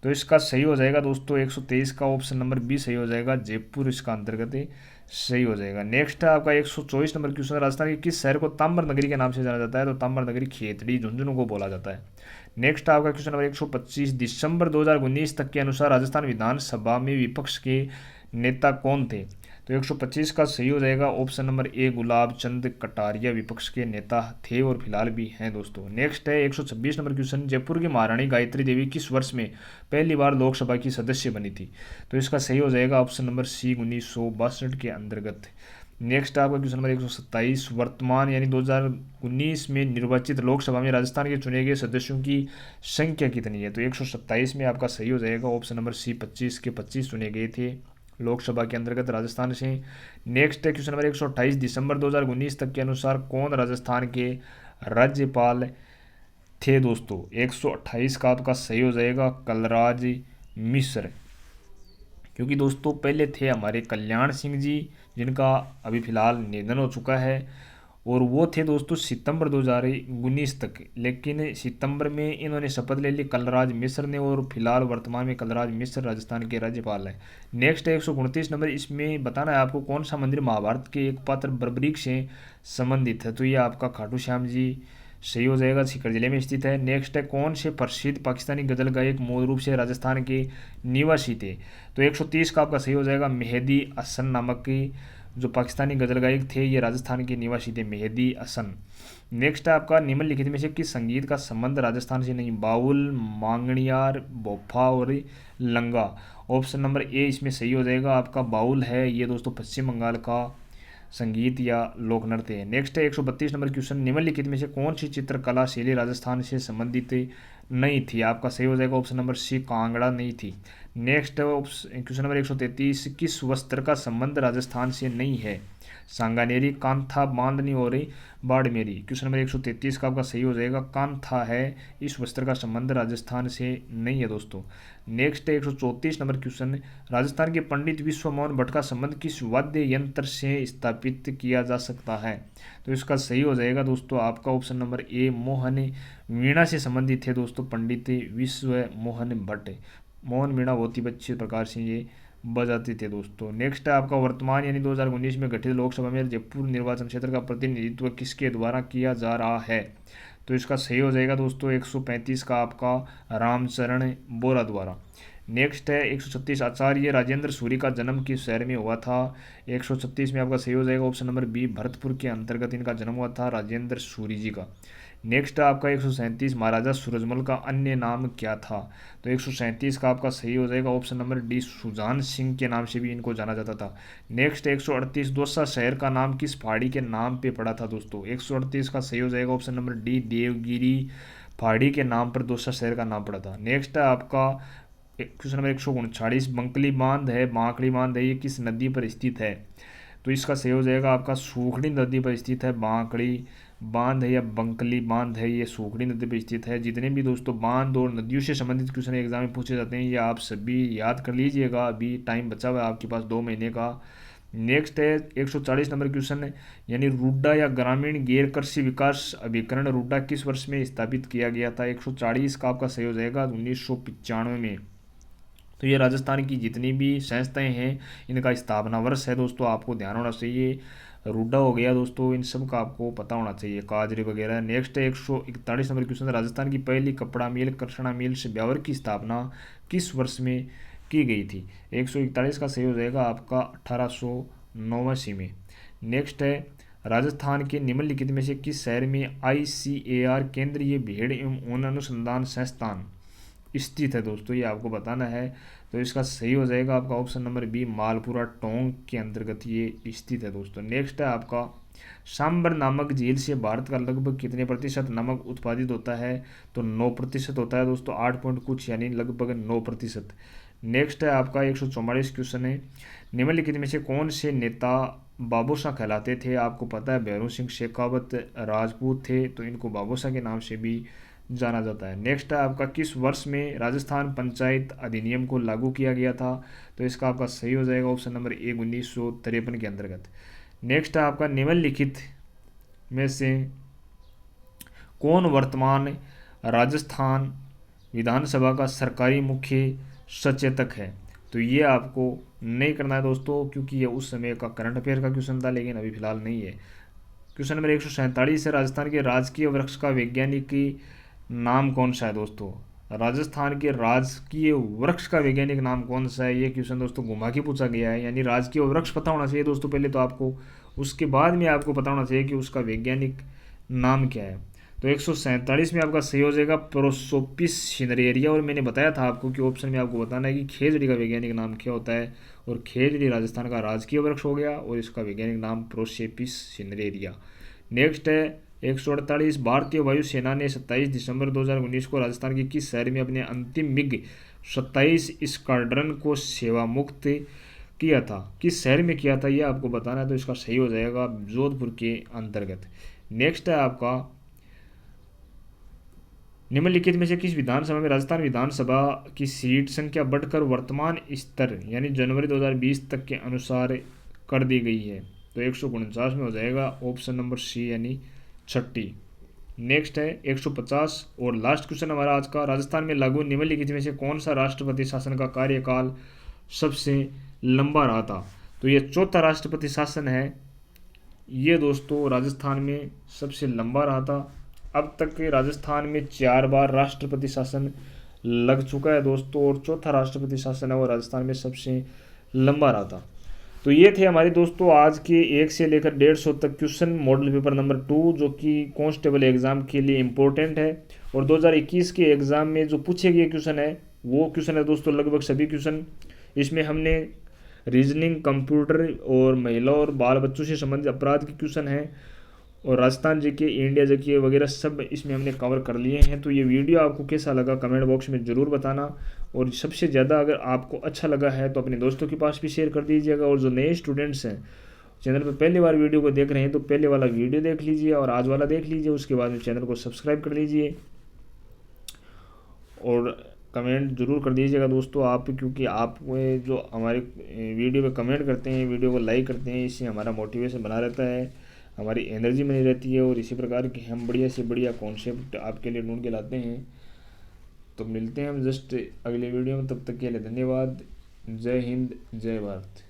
तो इसका सही हो जाएगा दोस्तों 123 का ऑप्शन नंबर बी सही हो जाएगा, जयपुर इसका अंतर्गत सही हो जाएगा। नेक्स्ट है आपका 124 नंबर क्वेश्चन, राजस्थान के किस शहर को ताम्र नगरी के नाम से जाना जाता है? तो ताम्र नगरी खेतड़ी झुंझुनू को बोला जाता है। नेक्स्ट आपका क्वेश्चन नंबर 125, दिसंबर 2019 तक के अनुसार राजस्थान विधानसभा में विपक्ष के नेता कौन थे? तो 125 का सही हो जाएगा option number A, Gulab Chand Kataria विपक्ष के नेता थे और फिलहाल भी हैं दोस्तों। नेक्स्ट है 126 नंबर क्वेश्चन, जयपुर की महारानी गायत्री देवी किस वर्ष में पहली बार लोकसभा की सदस्य बनी थी? तो इसका सही हो जाएगा ऑप्शन नंबर सी, 1962 के अंतर्गत। नेक्स्ट आपका क्वेश्चन नंबर 127, वर्तमान यानी 2019 में निर्वाचित लोकसभा में राजस्थान के चुने गए सदस्यों की संख्या कितनी है? तो 127 में आपका सही हो जाएगा ऑप्शन नंबर सी, 25 के 25 चुने गए थे लोकसभा के अंतर्गत राजस्थान से। नेक्स्ट है क्वेश्चन नंबर 128, दिसंबर 2019 तक के अनुसार कौन राजस्थान के राज्यपाल थे दोस्तों? 128 का आपका सही हो जाएगा कलराज मिश्र, क्योंकि दोस्तों पहले थे हमारे कल्याण सिंह जी जिनका अभी फिलहाल निधन हो चुका है, और वो थे दोस्तों सितंबर 2019 तक, लेकिन सितंबर में इन्होंने शपथ ले ली कलराज मिश्र ने, और फिलहाल वर्तमान में कलराज मिश्र राजस्थान के राज्यपाल हैं। नेक्स्ट है 129 नंबर, इसमें बताना है आपको कौन सा मंदिर महाभारत के एक पात्र बर्बरीक से संबंधित है? तो ये आपका खाटू श्याम जी सही हो जाएगा, सीकर जिले में स्थित है। नेक्स्ट है कौन से प्रसिद्ध पाकिस्तानी गजल गायक मूल रूप से राजस्थान के निवासी थे? तो 130 का आपका सही हो जाएगा मेहदी हसन नामक की जो पाकिस्तानी गजल गायक थे ये राजस्थान के निवासी थे, मेहदी हसन। नेक्स्ट है आपका निम्नलिखित में से किस संगीत का संबंध राजस्थान से नहीं? बाउल, मांगणियार, बोफा और लंगा। ऑप्शन नंबर ए इसमें सही हो जाएगा आपका बाउल है, ये दोस्तों पश्चिम बंगाल का संगीत या लोक नृत्य है। नेक्स्ट है 132 नंबर क्वेश्चन, निम्नलिखित में से कौन सी चित्रकला शैली राजस्थान से संबंधित नहीं थी? आपका सही हो जाएगा ऑप्शन नंबर सी, कांगड़ा नहीं थी। नेक्स्ट है क्वेश्चन नंबर 133, किस वस्त्र का संबंध राजस्थान से नहीं है? सांगानेरी, कांथा, बांधनी और बाड़मेरी। क्वेश्चन नंबर 133 का आपका सही हो जाएगा कांथा है, इस वस्त्र का संबंध राजस्थान से नहीं है दोस्तों। नेक्स्ट है 134 नंबर क्वेश्चन, राजस्थान के पंडित विश्व मोहन भट्ट का संबंध किस वाद्य यंत्र से स्थापित किया जा सकता है? तो इसका सही हो जाएगा दोस्तों आपका ऑप्शन नंबर ए, मोहन वीणा से संबंधित है दोस्तों पंडित विश्व मोहन भट्ट। मोहन वीणा बहुत ही अच्छे प्रकार से ये बजाते थे दोस्तों। नेक्स्ट है आपका वर्तमान यानी 2019 में गठित लोकसभा में जयपुर निर्वाचन क्षेत्र का प्रतिनिधित्व किसके द्वारा किया जा रहा है? तो इसका सही हो जाएगा दोस्तों 135 का आपका रामचरण बोरा द्वारा। नेक्स्ट है 136, आचार्य राजेंद्र सूरी का जन्म किस शहर में हुआ था? 136 में आपका सही हो जाएगा ऑप्शन नंबर बी, भरतपुर के अंतर्गत इनका जन्म हुआ था राजेंद्र सूरी जी का। नेक्स्ट है आपका 137, महाराजा सूरजमल का अन्य नाम क्या था? तो 137 का आपका सही हो जाएगा option number D, Sujan Singh के नाम से भी इनको जाना जाता था। नेक्स्ट 138, दौसा शहर का नाम किस पहाड़ी के नाम पे पड़ा था दोस्तों? 138 का सही हो जाएगा ऑप्शन नंबर डी, देवगिरी पहाड़ी के नाम पर दौसा शहर का नाम पड़ा था। नेक्स्ट है आपका क्वेश्चन नंबर 139, बंकली बांध है, बांकड़ी बांध है, ये किस नदी पर स्थित है? तो इसका सही हो जाएगा आपका सूखड़ी नदी पर स्थित है, बांकड़ी बांध है या बंकली बांध है, ये सूखड़ी नदी पर स्थित है। जितने भी दोस्तों बांध और नदियों से संबंधित क्वेश्चन एग्जाम में पूछे जाते हैं ये आप सभी याद कर लीजिएगा, अभी टाइम बचा हुआ है आपके पास 2 महीने का। नेक्स्ट है 140 नंबर क्वेश्चन, यानी रूडा या ग्रामीण गैर कृषि विकास अभिकरण रूडा किस वर्ष में स्थापित किया गया था? 140 का आपका सही हो जाएगा 1995 में। तो ये राजस्थान की जितनी भी संस्थाएं हैं इनका स्थापना वर्ष है दोस्तों, आपको ध्यान होना चाहिए। रूडा हो गया दोस्तों, इन सब का आपको पता होना चाहिए, काजरी वगैरह। नेक्स्ट है 141 नंबर क्वेश्चन, राजस्थान की पहली कपड़ा मिल कृष्णा मिल से ब्यावर की स्थापना किस वर्ष में की गई थी? 141 का सही हो जाएगा आपका 1889 में। नेक्स्ट है राजस्थान के निम्नलिखित में से किस शहर में ICAR केंद्रीय भेड़ एवं ऊन अनुसंधान संस्थान स्थित है दोस्तों? ये आपको बताना है। तो इसका सही हो जाएगा आपका option number B, Malpura Tonk के अंतर्गत ये स्थित है दोस्तों। नेक्स्ट है आपका सांबर नामक झील से भारत का लगभग कितने प्रतिशत नमक उत्पादित होता है? तो 9% होता है दोस्तों, 8 पॉइंट कुछ यानी लगभग 9%। नेक्स्ट है आपका 144 क्वेश्चन है, निम्नलिखित में से कौन से नेता बाबूशाह कहलाते थे। आपको पता है भैरों सिंह शेखावत राजपूत थे, तो इनको बाबूशाह के नाम से भी जाना जाता है। नेक्स्ट है आपका, किस वर्ष में राजस्थान पंचायत अधिनियम को लागू किया गया था? तो इसका आपका सही हो जाएगा ऑप्शन नंबर ए 1953 के अंतर्गत। नेक्स्ट है आपका, निम्नलिखित में से कौन वर्तमान राजस्थान विधानसभा का सरकारी मुख्य सचेतक है? तो ये आपको नहीं करना है दोस्तों, क्योंकि ये उस समय का करंट अफेयर का क्वेश्चन था, लेकिन अभी फिलहाल नहीं है। क्वेश्चन नंबर 147 है, राजस्थान के राजकीय वृक्ष का वैज्ञानिक नाम कौन सा है? दोस्तों राजस्थान के राजकीय वृक्ष का वैज्ञानिक नाम कौन सा है? ये क्वेश्चन दोस्तों घुमा के पूछा गया है, यानी राजकीय वृक्ष पता होना चाहिए दोस्तों पहले तो आपको, उसके बाद में आपको पता होना चाहिए कि उसका वैज्ञानिक नाम क्या है। तो 147 में आपका सही हो जाएगा प्रोसोपिस सिनेरेरिया। और मैंने बताया था आपको कि ऑप्शन में आपको बताना है कि खेजड़ी का वैज्ञानिक नाम क्या होता है, और खेजड़ी राजस्थान का राजकीय वृक्ष हो गया और इसका वैज्ञानिक नाम प्रोसोपिस सिनेरेरिया। नेक्स्ट है 148, भारतीय वायुसेना ने 27 दिसंबर 2019 को राजस्थान के किस शहर में अपने अंतिम मिग 27 स्क्वाड्रन को सेवा मुक्त किया था? किस शहर में किया था ये आपको बताना है, तो इसका सही हो जाएगा जोधपुर के अंतर्गत। नेक्स्ट है आपका, निम्नलिखित में से किस विधानसभा में राजस्थान विधानसभा की सीट संख्या बढ़कर वर्तमान स्तर यानी जनवरी 2020 तक के अनुसार कर दी गई है? तो 149 में हो जाएगा ऑप्शन नंबर सी यानी 6। नेक्स्ट है 150 और लास्ट क्वेश्चन हमारा आज का, राजस्थान में लागू निम्नलिखित में से कौन सा राष्ट्रपति शासन का कार्यकाल सबसे लंबा रहा था? तो ये चौथा राष्ट्रपति शासन है, ये दोस्तों राजस्थान में सबसे लंबा रहा था। अब तक के राजस्थान में 4 बार राष्ट्रपति शासन लग चुका है दोस्तों, और चौथा राष्ट्रपति शासन है वो राजस्थान में सबसे लंबा रहा था। तो ये थे हमारे दोस्तों आज के 1 से लेकर 150 तक क्वेश्चन मॉडल पेपर नंबर 2, जो कि कांस्टेबल एग्जाम के लिए इम्पोर्टेंट है। और 2021 के एग्ज़ाम में जो पूछे गए क्वेश्चन है वो क्वेश्चन है दोस्तों लगभग सभी क्वेश्चन। इसमें हमने रीजनिंग, कंप्यूटर और महिला और बाल बच्चों से संबंधित अपराध के क्वेश्चन हैं, और राजस्थान जीके, इंडिया जीके वगैरह सब इसमें हमने कवर कर लिए हैं। तो ये वीडियो आपको कैसा लगा कमेंट बॉक्स में ज़रूर बताना, और सबसे ज़्यादा अगर आपको अच्छा लगा है तो अपने दोस्तों के पास भी शेयर कर दीजिएगा। और जो नए स्टूडेंट्स हैं चैनल पर पहली बार वीडियो को देख रहे हैं तो पहले वाला वीडियो देख लीजिए और आज वाला देख लीजिए, उसके बाद में चैनल को सब्सक्राइब कर लीजिए और कमेंट ज़रूर कर दीजिएगा दोस्तों आप, क्योंकि आप जो हमारे वीडियो पे कमेंट करते हैं, वीडियो को लाइक करते हैं, इससे हमारा मोटिवेशन बना रहता है, हमारी एनर्जी बनी रहती है, और इसी प्रकार के हम बढ़िया से बढ़िया कॉन्सेप्ट आपके लिए ढूंढ के लाते हैं। तो मिलते हैं हम जस्ट अगले वीडियो में, तब तक के लिए धन्यवाद। जय हिंद, जय भारत।